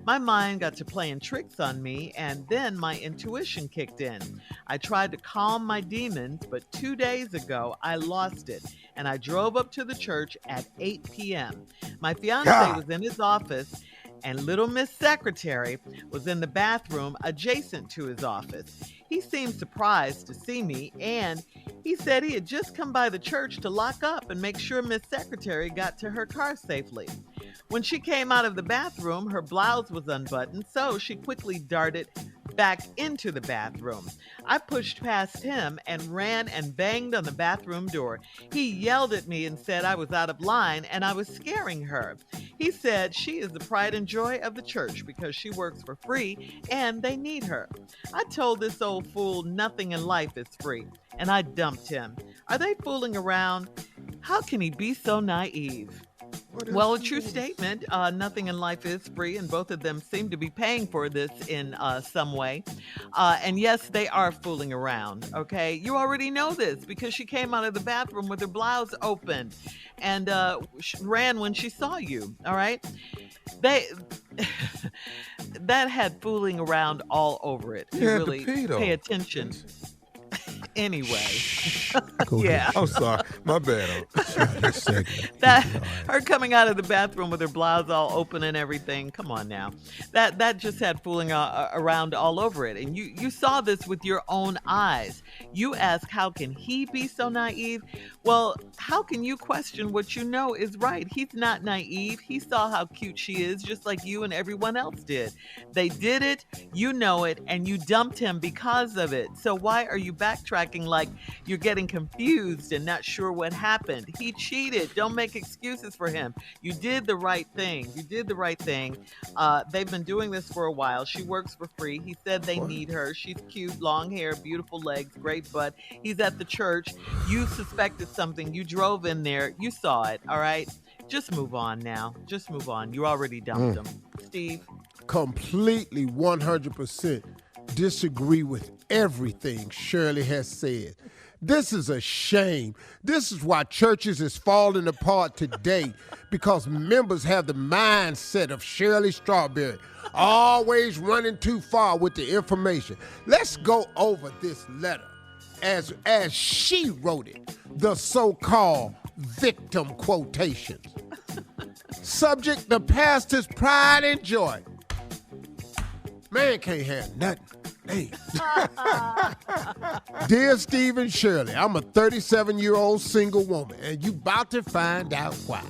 My mind got to playing tricks on me, and then my intuition kicked in. I tried to calm my demons, but 2 days ago I lost it, and I drove up to the church at 8 p.m. My fiance was in his office, and little Miss Secretary was in the bathroom adjacent to his office. He seemed surprised to see me, and he said he had just come by the church to lock up and make sure Miss Secretary got to her car safely. When she came out of the bathroom, her blouse was unbuttoned, so she quickly darted back into the bathroom. I pushed past him and ran and banged on the bathroom door. He yelled at me and said I was out of line and I was scaring her. He said she is the pride and joy of the church because she works for free and they need her. I told this old fool nothing in life is free, and I dumped him. Are they fooling around? How can he be so naive? Well, a true statement. Nothing in life is free, and both of them seem to be paying for this in some way. And yes, they are fooling around, okay? You already know this because she came out of the bathroom with her blouse open and ran when she saw you, all right? That had fooling around all over it. You really pay attention. Anyway.
Go
Yeah.
I'm sorry. My bad.
That her coming out of the bathroom with her blouse all open and everything. Come on now. That just had fooling around all over it. And you saw this with your own eyes. You ask, how can he be so naive? Well, how can you question what you know is right? He's not naive. He saw how cute she is, just like you and everyone else did. They did it, you know it, and you dumped him because of it. So why are you backtracking like you're getting confused and not sure what happened? He cheated. Don't make excuses for him. You did the right thing. You did the right thing. They've been doing this for a while. She works for free. He said they need her. She's cute, long hair, beautiful legs, great butt. He's at the church. You suspected something. You drove in there. You saw it, all right? Just move on now. Just move on. You already dumped him. Steve?
Completely 100% disagree with everything Shirley has said. This is a shame. This is why churches is falling apart today, because members have the mindset of Shirley Strawberry, always running too far with the information. Let's go over this letter as she wrote it, the so-called victim quotations. Subject, the pastor's pride and joy. Man can't have nothing. Hey. Dear Steve and Shirley, I'm a 37-year-old single woman, and you about to find out why.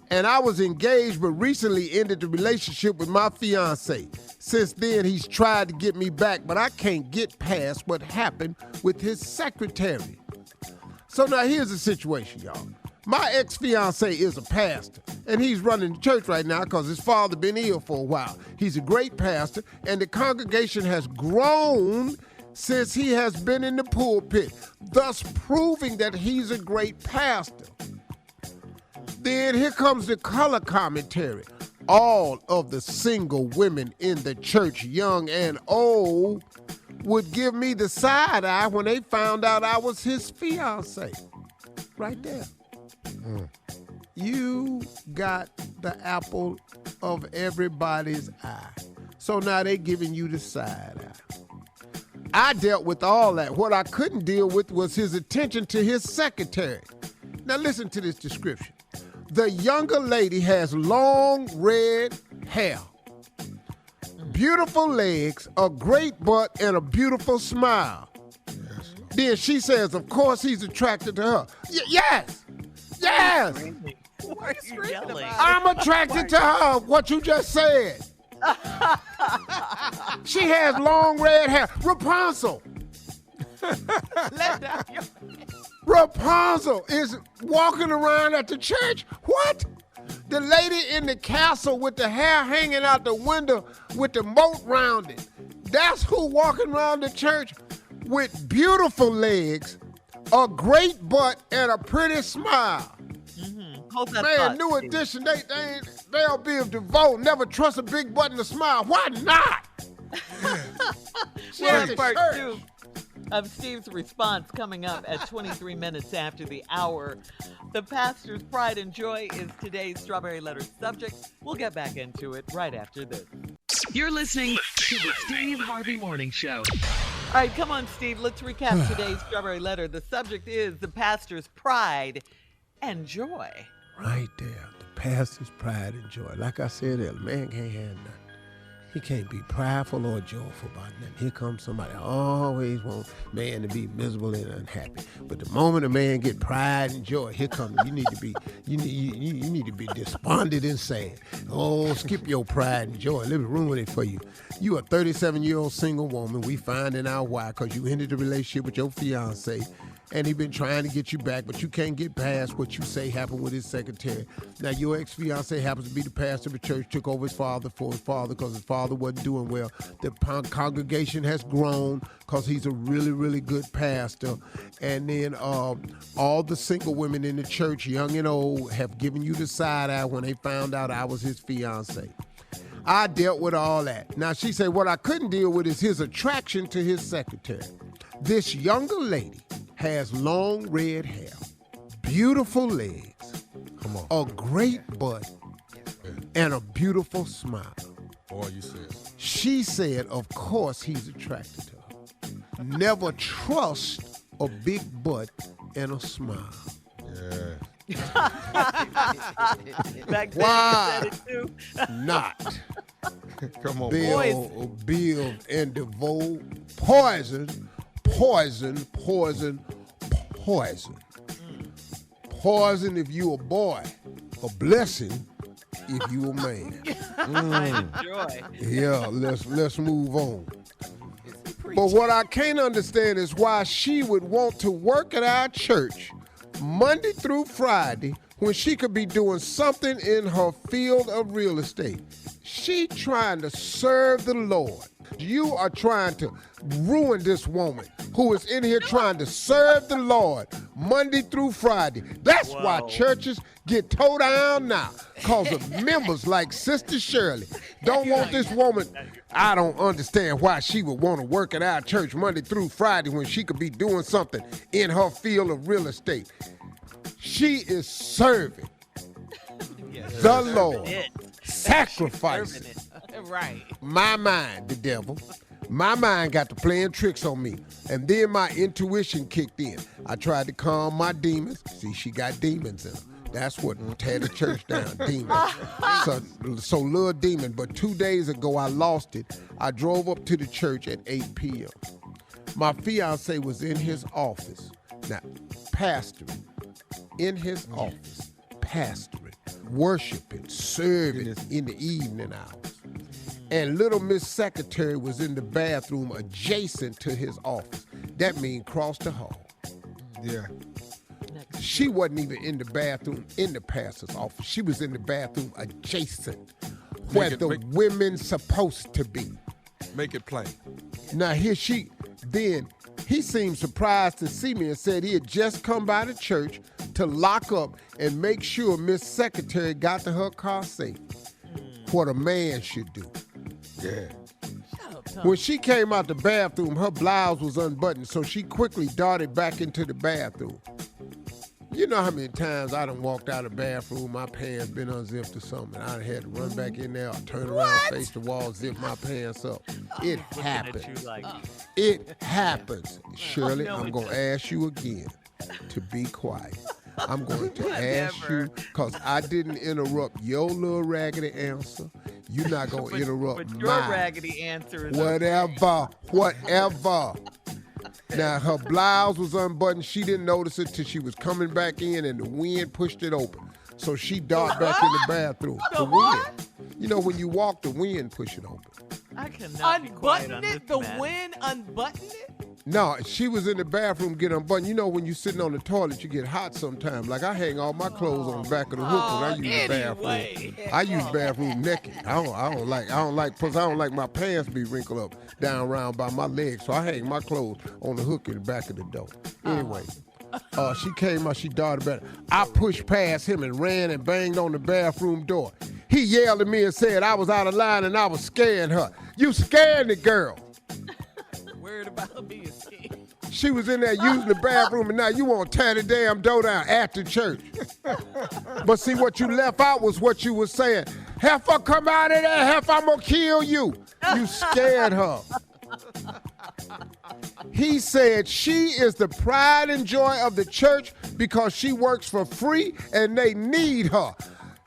And I was engaged, but recently ended the relationship with my fiance. Since then, he's tried to get me back, but I can't get past what happened with his secretary. So now here's the situation, y'all. My ex-fiance is a pastor, and he's running the church right now because his father been ill for a while. He's a great pastor, and the congregation has grown since he has been in the pulpit, thus proving that he's a great pastor. Then here comes the color commentary. All of the single women in the church, young and old, would give me the side eye when they found out I was his fiance. Right there. You got the apple of everybody's eye. So now they giving you the side eye. I dealt with all that. What I couldn't deal with was his attention to his secretary. Now listen to this description. The younger lady has long red hair, beautiful legs, a great butt, and a beautiful smile. Then she says, of course he's attracted to her. Yes! Yes!
Why are you yelling?
I'm attracted to her, what you just said. She has long red hair. Rapunzel. Rapunzel is walking around at the church. What? The lady in the castle with the hair hanging out the window with the moat round it. That's who walking around the church with beautiful legs, a great butt, and a pretty smile.
Hold that
Man,
thought,
new
Steve.
edition, they'll be able to vote. Never trust a big butt and a smile. Why not?
Well, that's part two of Steve's response coming up at 23 minutes after the hour. The pastor's pride and joy is today's Strawberry Letter subject. We'll get back into it right after this.
You're listening to the Steve Harvey Morning Show.
All right, come on, Steve. Let's recap today's Strawberry Letter. The subject is the pastor's pride and joy.
Right there, the pastor's pride and joy. Like I said earlier, man can't have nothing. He can't be prideful or joyful about nothing. Here comes somebody always want man to be miserable and unhappy. But the moment a man get pride and joy, here comes you need to be you need to be despondent and sad. Oh, skip your pride and joy. Let me ruin it for you. You a 37-year-old single woman. We finding out why, because you ended the relationship with your fiance. And he been trying to get you back, but you can't get past what you say happened with his secretary. Now, your ex-fiance happens to be the pastor of the church, took over his father because his father wasn't doing well. The congregation has grown because he's a really, really good pastor. And then all the single women in the church, young and old, have given you the side eye when they found out I was his fiance. I dealt with all that. Now, she said what I couldn't deal with is his attraction to his secretary. This younger lady has long red hair, beautiful legs, a great butt, and a beautiful smile.
Boy, you said.
She said, of course, he's attracted to her. Never trust a big butt and a smile.
Yeah.
Back then
Why
you said it too.
not?
Come on,
Bill and DeVoe. Poison, poison, poison, poison. Poison if you a boy. A blessing if you a man.
Joy.
Yeah, let's move on. But what I can't understand is why she would want to work at our church Monday through Friday when she could be doing something in her field of real estate. She trying to serve the Lord. You are trying to ruin this woman who is in here trying to serve the Lord Monday through Friday. That's why churches get towed down now, because of members like Sister Shirley don't want this woman. I don't understand why she would want to work at our church Monday through Friday when she could be doing something in her field of real estate. She is serving the Lord, sacrificing.
Right.
My mind, the devil. My mind got to playing tricks on me. And then my intuition kicked in. I tried to calm my demons. See, she got demons in her. That's what tear the church down, demons. So little demon. But 2 days ago, I lost it. I drove up to the church at 8 p.m. My fiance was in his office. Now, pastoring. In his office, pastoring, worshiping, serving in the evening hours. And little Miss Secretary was in the bathroom adjacent to his office. That means cross the hall.
Yeah.
She wasn't even in the bathroom in the pastor's office. She was in the bathroom adjacent, where the women's supposed to be.
Make it plain.
Now here he seemed surprised to see me and said he had just come by the church to lock up and make sure Miss Secretary got to her car safe. What a man should do.
Yeah.
When she came out the bathroom, her blouse was unbuttoned, so she quickly darted back into the bathroom. You know how many times I done walked out of the bathroom, my pants been unzipped or something, and I had to run back in there or turn around, face the wall, zip my pants up. It happens. It happens. Shirley, I'm going to ask you again to be quiet. I'm going to ask you, because I didn't interrupt your little raggedy answer. You're not going to interrupt
but your
mine.
raggedy answer is
whatever. Now, her blouse was unbuttoned. She didn't notice it till she was coming back in and the wind pushed it open. So she darted back in the bathroom. The wind. You know, when you walk, the wind push it open.
I cannot be quiet on this
The
matter.
wind unbuttoned it?
No, she was in the bathroom getting unbuttoned. You know, when you're sitting on the toilet, you get hot sometimes. Like, I hang all my clothes on the back of the hook when I use the bathroom. I use the bathroom naked. I don't like my pants be wrinkled up down around by my legs. So I hang my clothes on the hook in the back of the door. Anyway, she came out, she darted back. I pushed past him and ran and banged on the bathroom door. He yelled at me and said I was out of line and I was scaring her. You scared the girl.
Worried about being scared.
She was in there using the bathroom, and now you want to tear the damn door down after church. But see, what you left out was what you was saying. Heifer, come out of there. Heifer, I'm going to kill you. You scared her. He said she is the pride and joy of the church because she works for free and they need her.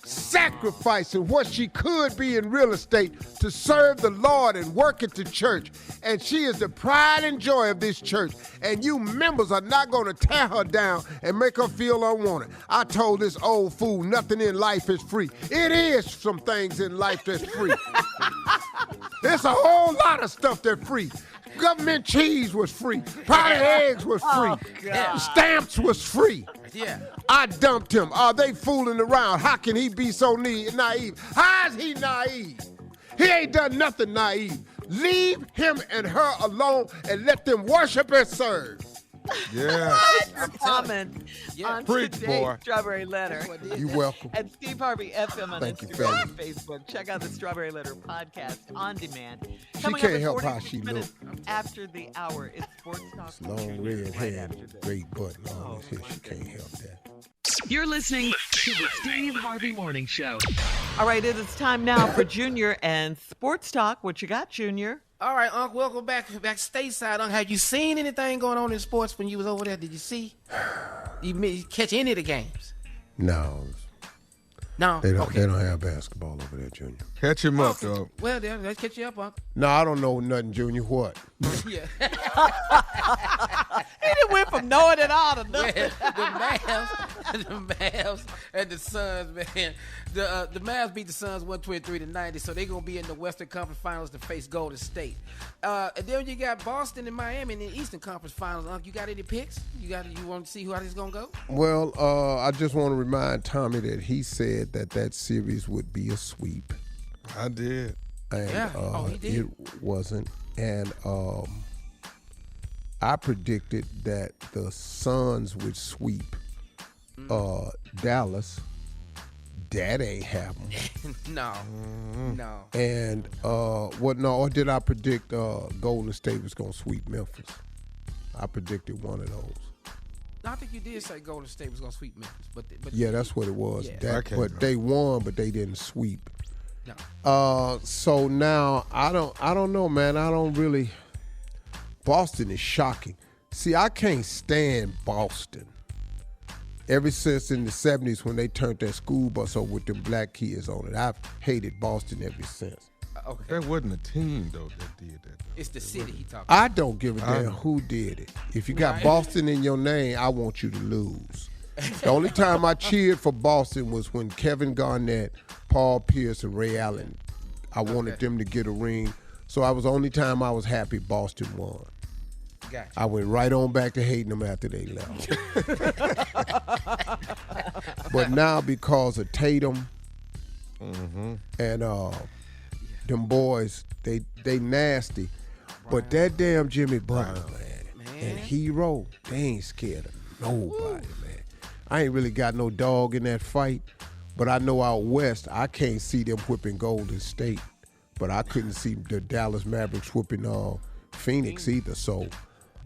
Sacrificing what she could be in real estate to serve the Lord and work at the church. And she is the pride and joy of this church. And you members are not going to tear her down and make her feel unwanted. I told this old fool nothing in life is free. It is some things in life that's free. There's a whole lot of stuff that's free. Government cheese was free. Powdered eggs was free. Stamps was free.
Yeah.
I dumped him. Are they fooling around? How can he be so naive? How is he naive? He ain't done nothing naive. Leave him and her alone and let them worship and serve.
Yeah.
Your comment on
Preach,
today's
boy.
Strawberry Letter.
You welcome.
At Steve Harvey FM on
Thank you,
Instagram and
fellas.
Facebook. Check out the Strawberry Letter podcast on demand.
She
Coming
can't
up in
help
46
how she
minutes after the hour, it's Sports Talk.
It's long
Junior
red
right
hair,
after this.
great butt, long as hair. She can't help that.
You're listening to the Steve Harvey Morning Show.
All right, it is time now for Junior and Sports Talk. What you got, Junior?
All right, Unc, welcome back stateside. Unc, have you seen anything going on in sports when you was over there? Did you see? You catch any of the games?
No.
No,
They don't.
okay.
They don't have basketball over there, Junior.
Catch him up, dog.
Well, let's catch you up, Unc.
No, I don't know nothing, Junior. What?
Yeah.
He done went from knowing it all to nothing.
the Mavs and the Suns, man. The Mavs beat the Suns 123-90, so they're gonna be in the Western Conference Finals to face Golden State. And then you got Boston and Miami in the Eastern Conference Finals. Unc, you got any picks? You want to see how this is gonna go?
Well, I just want to remind Tommy that he said that series would be a sweep.
I did.
And
he did.
It wasn't. And I predicted that the Suns would sweep Dallas. That ain't happening.
No.
And or did I predict Golden State was gonna sweep Memphis? I predicted one of those.
I think you did say Golden State was gonna sweep Memphis, but
Yeah, that's what it was.
Yeah.
But they won, but they didn't sweep.
No.
So now I don't know, man. I don't really. Boston is shocking. See, I can't stand Boston. Ever since in the 70s when they turned that school bus over with them black kids on it, I've hated Boston ever since.
Okay.
That wasn't a team, though, that did that.
It's the city he talking about.
I don't give a damn who did it. If you got Boston in your name, I want you to lose. The only time I cheered for Boston was when Kevin Garnett, Paul Pierce, and Ray Allen, I wanted them to get a ring. So that was the only time I was happy Boston won.
Gotcha.
I went right on back to hating them after they left. But now because of Tatum and them boys, they nasty. But that damn Jimmy Butler, man, and Hero, they ain't scared of nobody, man. I ain't really got no dog in that fight, but I know out west, I can't see them whipping Golden State, but I couldn't see the Dallas Mavericks whipping Phoenix either. So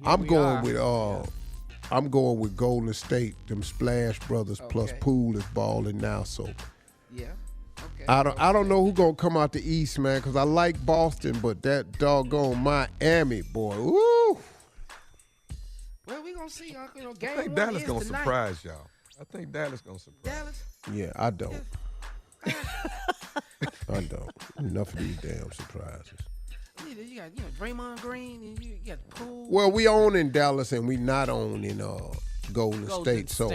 I'm going with Golden State. Them Splash Brothers plus Poole is balling now. So
yeah. Okay.
I don't know who gonna come out the East, man, because I like Boston, but that doggone Miami boy, woo.
Well, we gonna see. Game
I think Dallas gonna surprise y'all. I think Dallas gonna surprise.
Dallas?
Yeah, I don't. I don't. Enough of these damn surprises.
You got Draymond Green, and you got Poole.
Well, we own in Dallas and we not own in Golden State, so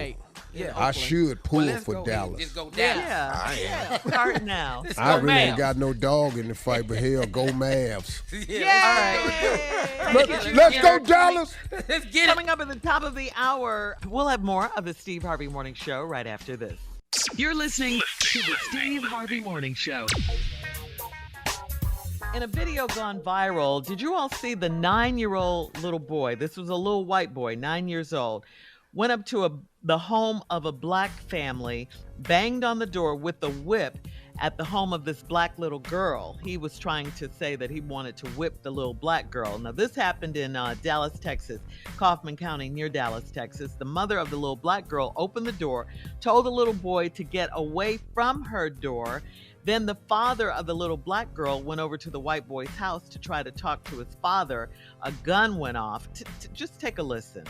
yeah,
I should pull for
go
Dallas.
Just go Dallas.
Yeah. Start now.
I really ain't
Mavs.
got no dog in the fight, but hell, go Mavs.
Yeah.
Let's go Dallas.
Let's get
Coming up at the top of the hour, we'll have more of the Steve Harvey Morning Show right after this.
You're listening to the Steve Harvey Morning Show.
In a video gone viral, did you all see the 9-year-old little boy? This was a little white boy, 9 years old, went up to the home of a black family, banged on the door with a whip at the home of this black little girl. He was trying to say that he wanted to whip the little black girl. Now, this happened in Dallas, Texas, Kaufman County near Dallas, Texas. The mother of the little black girl opened the door, told the little boy to get away from her door. Then the father of the little black girl went over to the white boy's house to try to talk to his father. A gun went off. Just take a listen.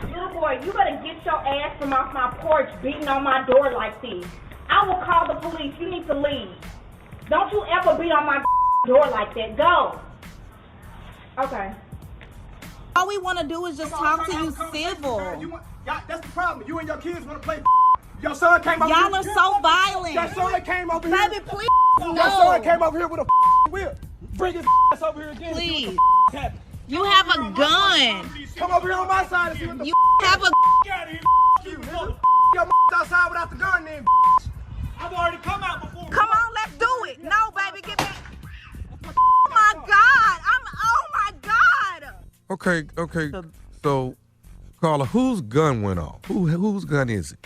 Little boy, you better get your ass from off my porch beating on my door like this. I will call the police. You need to leave. Don't you ever beat on my door like that. Go. Okay.
All we want to do is just talk to you civil.
That's the problem. You and your kids want to play. Your son came over
Y'all are so violent.
Your son came over here.
Baby, please,
Your
no.
son came over here with a whip. Bring his ass over here again.
Please.
Happen.
You have a gun.
Come over here on my side and see what the
You have a
Get out of here. You, nigga. Your outside without the gun then. I've already come out before.
Come on, let's do it. No, baby, get back. Oh my God. Oh my God.
Okay. So, Carla, whose gun went off? Whose gun is it?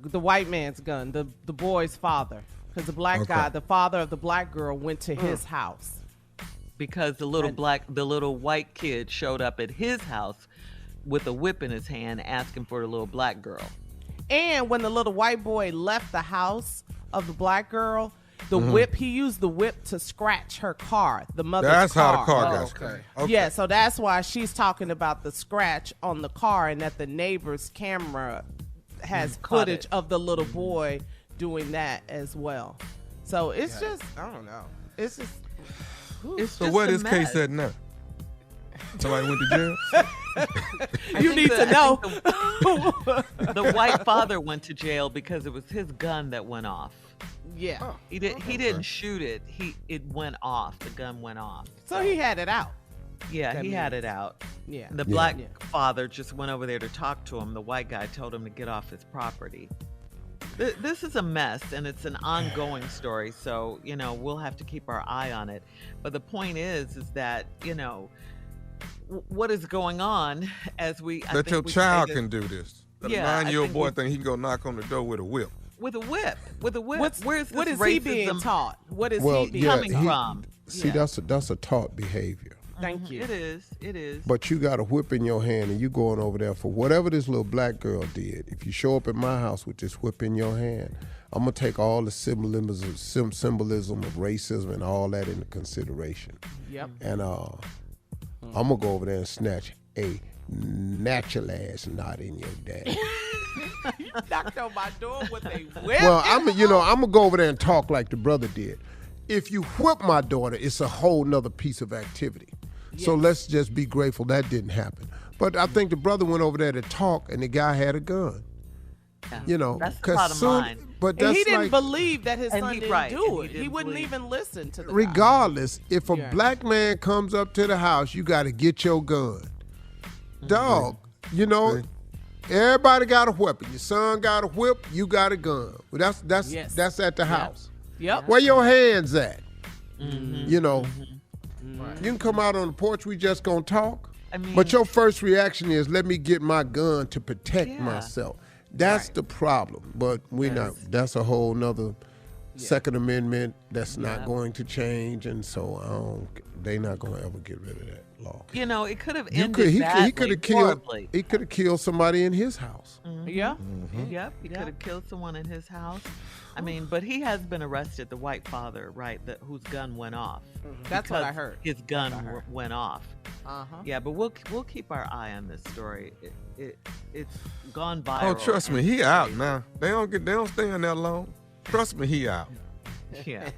The white man's gun, the boy's father. Because the black guy, the father of the black girl, went to his house.
Because the little white kid showed up at his house with a whip in his hand asking for the little black girl.
And when the little white boy left the house of the black girl, the whip, he used the whip to scratch her car, the mother's car.
That's how the car got scratched. Okay.
Yeah, so that's why she's talking about the scratch on the car and that the neighbor's camera has footage of the little boy doing that as well. So it's just, I don't know. It's just,
so where this case at now? Somebody went to jail?
You need to know.
The white father went to jail because it was his gun that went off.
Yeah.
Oh, he didn't shoot it. It went off. The gun went off.
So he had it out.
Yeah, he had it out.
Yeah.
The black father just went over there to talk to him. The white guy told him to get off his property. This is a mess, and it's an ongoing story. So, we'll have to keep our eye on it. But the point is that, what is going on as we...
That your child can do this. That
Yeah,
a 9-year-old boy think he can go knock on the door with a whip.
With a whip.
What is he being taught? What is he being
coming from?
See, that's a taught behavior.
Thank you.
It is.
But you got a whip in your hand and you going over there for whatever this little black girl did. If you show up at my house with this whip in your hand, I'm going to take all the symbolism of racism and all that into consideration.
Yep.
And I'm going to go over there and snatch a natural ass knot in your daddy.
You knocked on my door with a whip.
Well, I'm going to go over there and talk like the brother did. If you whip my daughter, it's a whole nother piece of activity. Yes. So let's just be grateful that didn't happen. But I think the brother went over there to talk, and the guy had a gun.
Yeah. That's the bottom line.
But
and he didn't believe that his son didn't do it. He wouldn't even listen to the
regardless, if a black man comes up to the house, you got to get your gun. Dog, everybody got a weapon. Your son got a whip, you got a gun. Well, that's at the house.
Yep.
Where your hands at?
Mm-hmm.
You can come out on the porch, we just gonna talk. But your first reaction is, let me get my gun to protect myself. That's the problem. But that's a whole nother Second Amendment that's not going to change. And so they're not gonna ever get rid of that law.
It could have ended badly.
He could have killed somebody in his house.
Mm-hmm.
Yeah.
Mm-hmm. Yep. He could have killed someone in his house. But he has been arrested, the white father, right, whose gun went off.
Mm-hmm. That's what I heard.
His gun went off.
Uh-huh.
Yeah, but we'll keep our eye on this story. It's gone viral.
Oh, trust me, he out now. They don't stay in there long. Trust me, he out.
Yeah.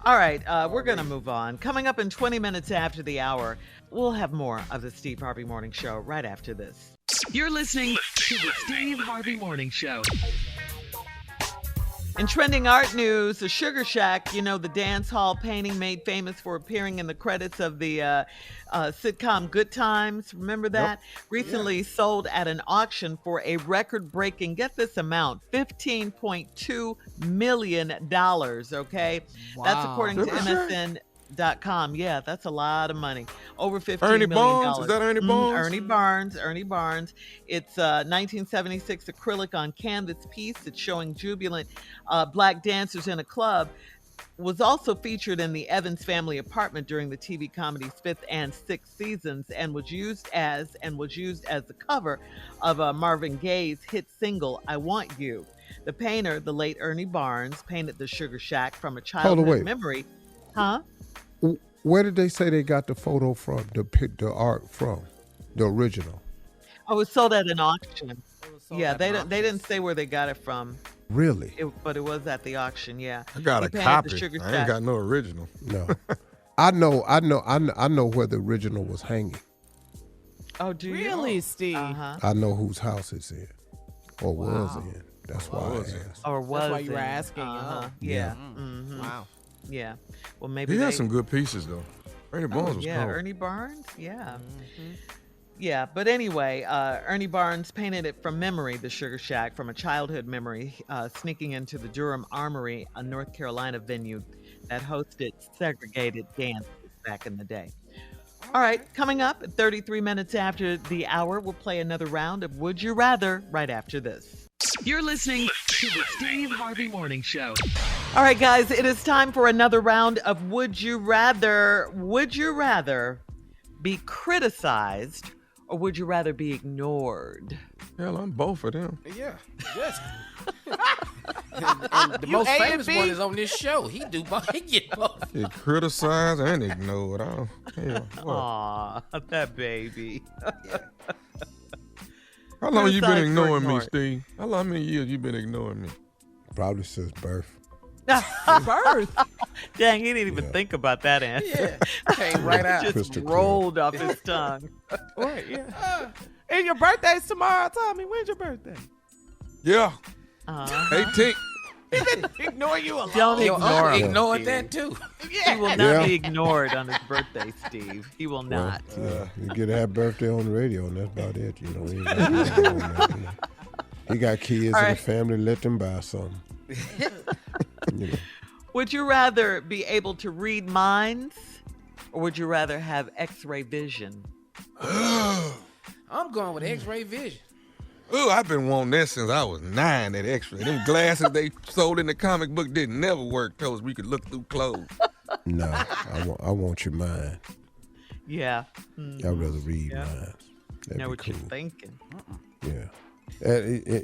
All right, we're going to move on. Coming up in 20 minutes after the hour, we'll have more of the Steve Harvey Morning Show right after this.
You're listening to the Steve Harvey Morning Show.
In trending art news, the Sugar Shack, the dance hall painting made famous for appearing in the credits of the sitcom Good Times. Remember that? Yep. Recently sold at an auction for a record-breaking, get this amount, $15.2 million, okay?
Wow.
That's according to MSN.com. Yeah, that's a lot of money. Over $15 million.
Barnes? Is that Ernie Barnes?
Ernie Barnes. It's 1976 acrylic on canvas piece. It's showing jubilant black dancers in a club. Was also featured in the Evans family apartment during the TV comedy's 5th and 6th seasons, and was used as the cover of Marvin Gaye's hit single "I Want You." The painter, the late Ernie Barnes, painted the Sugar Shack from a childhood memory. Huh?
Where did they say they got the photo from, the art from, the original?
Oh, it was sold at an auction. Yeah, they didn't say where they got it from.
Really?
But it was at the auction. Yeah.
I got a copy. I ain't got no original.
No. I know where the original was hanging.
Oh, do you?
Really, Steve?
Uh-huh.
I know whose house it's in, or was in. That's why I asked.
Or was
That's why you were asking.
Yeah. Mm-hmm.
Wow.
Yeah. Well, maybe
he has some good pieces though. Ernie Barnes was cool.
Ernie Barnes. Yeah. Mm-hmm. Yeah, but anyway, Ernie Barnes painted it from memory, the Sugar Shack, from a childhood memory, sneaking into the Durham Armory, a North Carolina venue that hosted segregated dances back in the day. All right, coming up at 33 minutes after the hour, we'll play another round of Would You Rather right after this.
You're listening to the Steve Harvey Morning Show.
All right, guys, it is time for another round of Would You Rather. Would you rather be criticized or would you rather be ignored?
Hell, I'm both of them.
Yeah. Yes. and the most famous one is on this show. He get both.
Get criticized and ignored. Oh, hell, what?
Aw, that baby.
How long you been ignoring me, Steve? How many years you been ignoring me?
Probably since birth.
Birth? Dang, he didn't even think about that answer.
Yeah, came right out.
Just rolled off his tongue.
Right, yeah. And your birthday's tomorrow, Tommy. When's your birthday?
Yeah. 18th.
He been ignoring you a lot.
Don't ignore him.
Ignored that too.
He will not be ignored on his birthday, Steve. He will not.
Well, you get that birthday on the radio, and that's about it. You know, he, ain't got nothing on that, you know. He got kids in the family. Let them buy something. You know.
Would you rather be able to read minds, or would you rather have X-ray vision?
I'm going with X-ray vision.
Oh, I've been wanting that since I was 9, that X-ray. Them glasses they sold in the comic book didn't never work. Told us we could look through clothes.
No, I want your mind.
Yeah.
I'd rather read minds.
Know what you're thinking.
Yeah.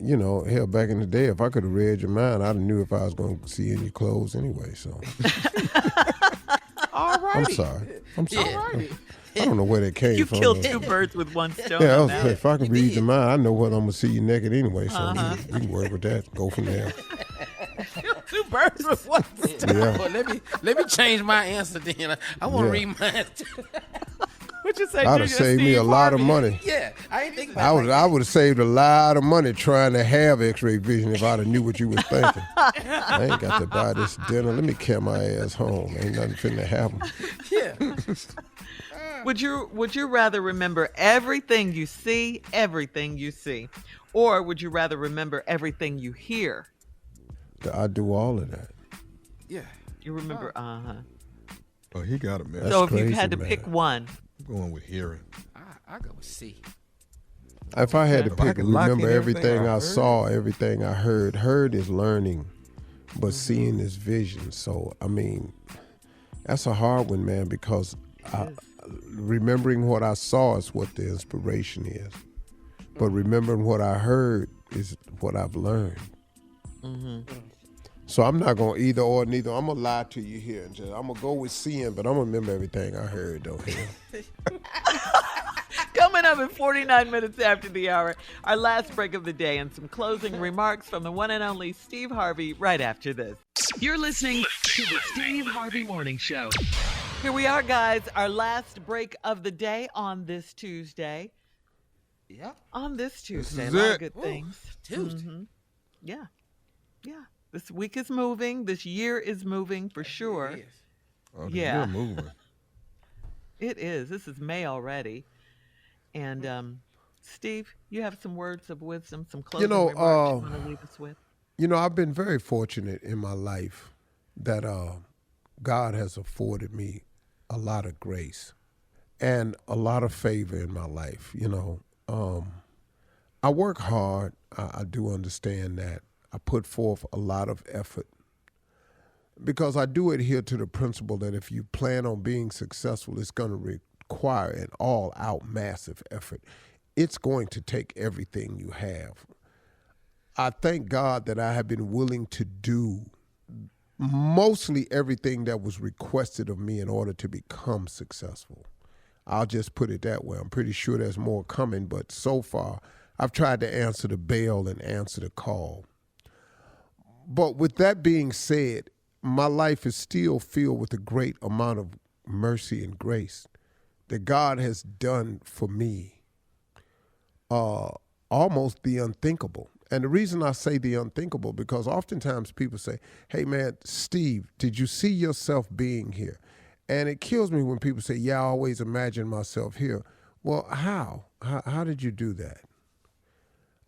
You know, hell, back in the day, if I could have read your mind, I'd have knew if I was going to see in your clothes anyway, so.
All right.
I'm sorry. I don't know where that came from.
You killed 2 birds with 1 stone.
Yeah, if I can read your mind, I know what I'm going to see you naked anyway, so we can work with that. Go from there.
2 birds with 1 stone.
Yeah.
Well, let me change my answer then. I want to read mine too.
What you say?
I'd have saved me a lot of money.
Yeah, I ain't thinking about it.
I would have saved a lot of money trying to have X-ray vision if I'd have knew what you was thinking. I ain't got to buy this dinner. Let me carry my ass home. Ain't nothing finna happen.
Yeah.
Would you rather remember everything you see, or would you rather remember everything you hear?
I do all of that.
Yeah.
You remember,
Oh, he got it, man.
That's
so if
crazy,
you had to
man.
pick one.
I'm going with hearing.
I go with C.
If I had to
If I
pick,
could lock
remember
in
everything I
heard.
saw, everything I heard. Heard is learning, but seeing is vision. So, I mean, that's a hard one, man, because remembering what I saw is what the inspiration is. But remembering what I heard is what I've learned. So I'm not going to either or neither. I'm going to lie to you here. And I'm going to go with seeing, but I'm going to remember everything I heard, though.
Coming up at 49 minutes after the hour, our last break of the day and some closing remarks from the one and only Steve Harvey right after this.
You're listening to the Steve Harvey Morning Show.
Here we are, guys, our last break of the day on this Tuesday.
Yeah.
On this Tuesday.
This
A
is
lot
it.
of good things.
Tuesday.
Yeah. This week is moving. This year is moving for sure.
It is.
Oh,
Yeah.
You're moving.
It is. This is May already. And Steve, you have some words of wisdom, some closing remarks you want to leave us with?
You know, I've been very fortunate in my life that God has afforded me a lot of grace and a lot of favor in my life. You know, I work hard. I do understand that. I put forth a lot of effort because I do adhere to the principle that if you plan on being successful, it's going to require an all-out massive effort. It's going to take everything you have. I thank God that I have been willing to do mostly everything that was requested of me in order to become successful. I'll just put it that way. I'm pretty sure there's more coming, but so far I've tried to answer the bell and answer the call. But with that being said, my life is still filled with a great amount of mercy and grace that God has done for me, almost the unthinkable. And the reason I say the unthinkable, because oftentimes people say, hey man, Steve, did you see yourself being here? And it kills me when people say, yeah, I always imagine myself here. Well, how? How did you do that?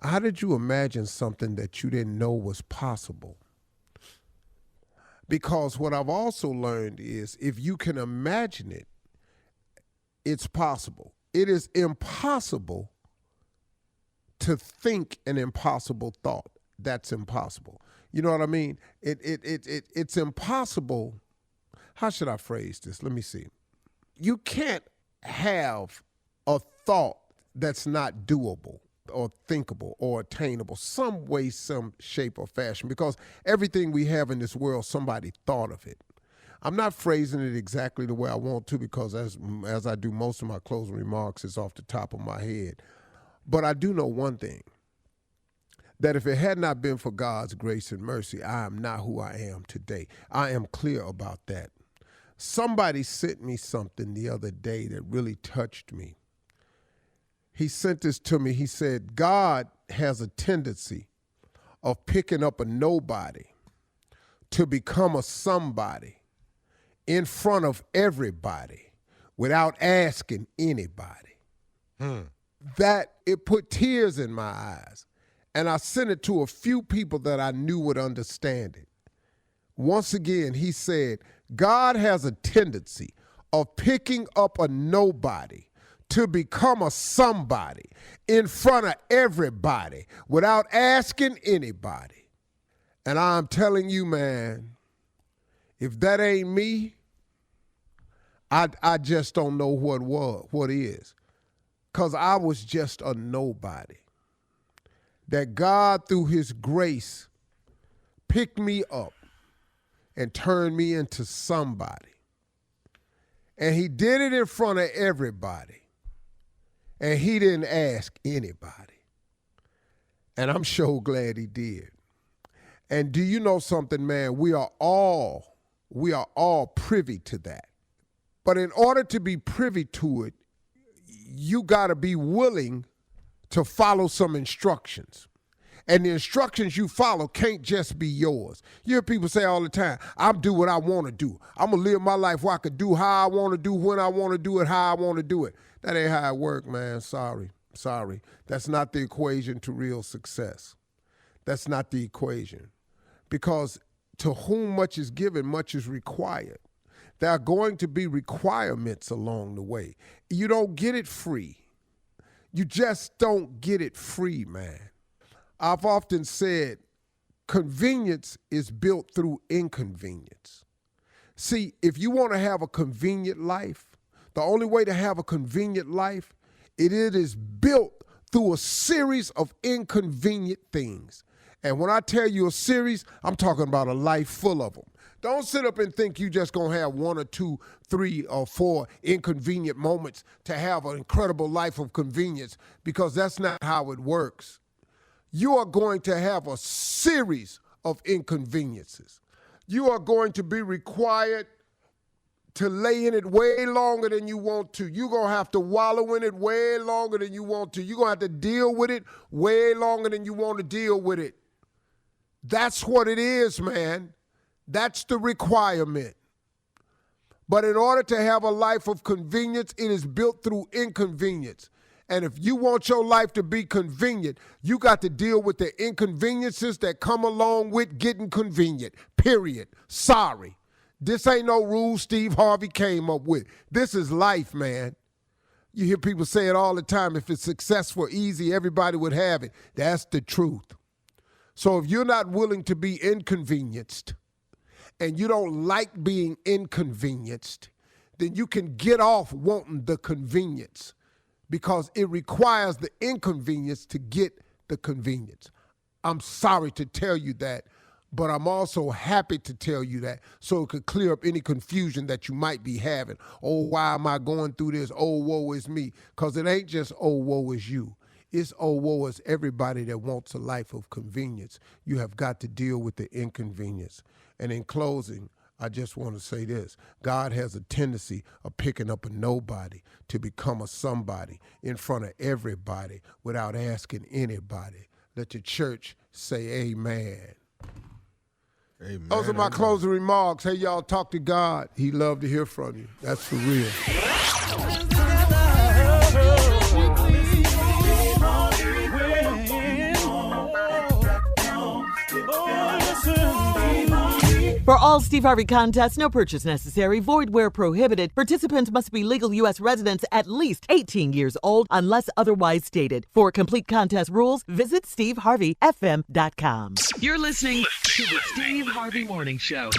How did you imagine something that you didn't know was possible? Because what I've also learned is if you can imagine it, it's possible. It is impossible to think an impossible thought. That's impossible. You know what I mean? It's impossible. How should I phrase this? Let me see. You can't have a thought that's not doable or thinkable or attainable, some way, some shape or fashion, because everything we have in this world, somebody thought of it. I'm not phrasing it exactly the way I want to, because as I do most of my closing remarks, it's off the top of my head. But I do know one thing, that if it had not been for God's grace and mercy, I am not who I am today. I am clear about that. Somebody sent me something the other day that really touched me. He sent this to me. He said, God has a tendency of picking up a nobody to become a somebody in front of everybody without asking anybody. That, it put tears in my eyes. And I sent it to a few people that I knew would understand it. Once again, he said, God has a tendency of picking up a nobody to become a somebody in front of everybody without asking anybody. And I'm telling you, man, if that ain't me, I just don't know what is. Because I was just a nobody. That God, through his grace, picked me up and turned me into somebody. And he did it in front of everybody. And he didn't ask anybody. And I'm so glad he did. And do you know something, man? We are all privy to that. But in order to be privy to it, you got to be willing to follow some instructions. And the instructions you follow can't just be yours. You hear people say all the time, I'm do what I want to do. I'm going to live my life where I can do how I want to do, when I want to do it, how I want to do it. That ain't how it works, man. Sorry. That's not the equation to real success. That's not the equation. Because to whom much is given, much is required. There are going to be requirements along the way. You don't get it free. You just don't get it free, man. I've often said convenience is built through inconvenience. See, if you want to have a convenient life, the only way to have a convenient life, it is built through a series of inconvenient things. And when I tell you a series, I'm talking about a life full of them. Don't sit up and think you just going to have 1 or 2, 3 or 4 inconvenient moments to have an incredible life of convenience, because that's not how it works. You are going to have a series of inconveniences. You are going to be required to lay in it way longer than you want to. You're going to have to wallow in it way longer than you want to. You're going to have to deal with it way longer than you want to deal with it. That's what it is, man. That's the requirement. But in order to have a life of convenience, it is built through inconvenience. And if you want your life to be convenient, you got to deal with the inconveniences that come along with getting convenient, period. Sorry. This ain't no rule Steve Harvey came up with. This is life, man. You hear people say it all the time. If it's successful, easy, everybody would have it. That's the truth. So if you're not willing to be inconvenienced and you don't like being inconvenienced, then you can get off wanting the convenience, because it requires the inconvenience to get the convenience. I'm sorry to tell you that, but I'm also happy to tell you that so it could clear up any confusion that you might be having. Oh, why am I going through this? Oh, woe is me. Because it ain't just, oh, woe is you. It's, oh, woe is everybody that wants a life of convenience. You have got to deal with the inconvenience. And in closing, I just want to say this. God has a tendency of picking up a nobody to become a somebody in front of everybody without asking anybody. Let the church say amen.
Amen.
Those are my closing remarks. Hey, y'all, talk to God. He'd love to hear from you. That's for real.
For all Steve Harvey contests, no purchase necessary, void where prohibited. Participants must be legal U.S. residents at least 18 years old unless otherwise stated. For complete contest rules, visit SteveHarveyFM.com.
You're listening to the Steve Harvey Morning Show.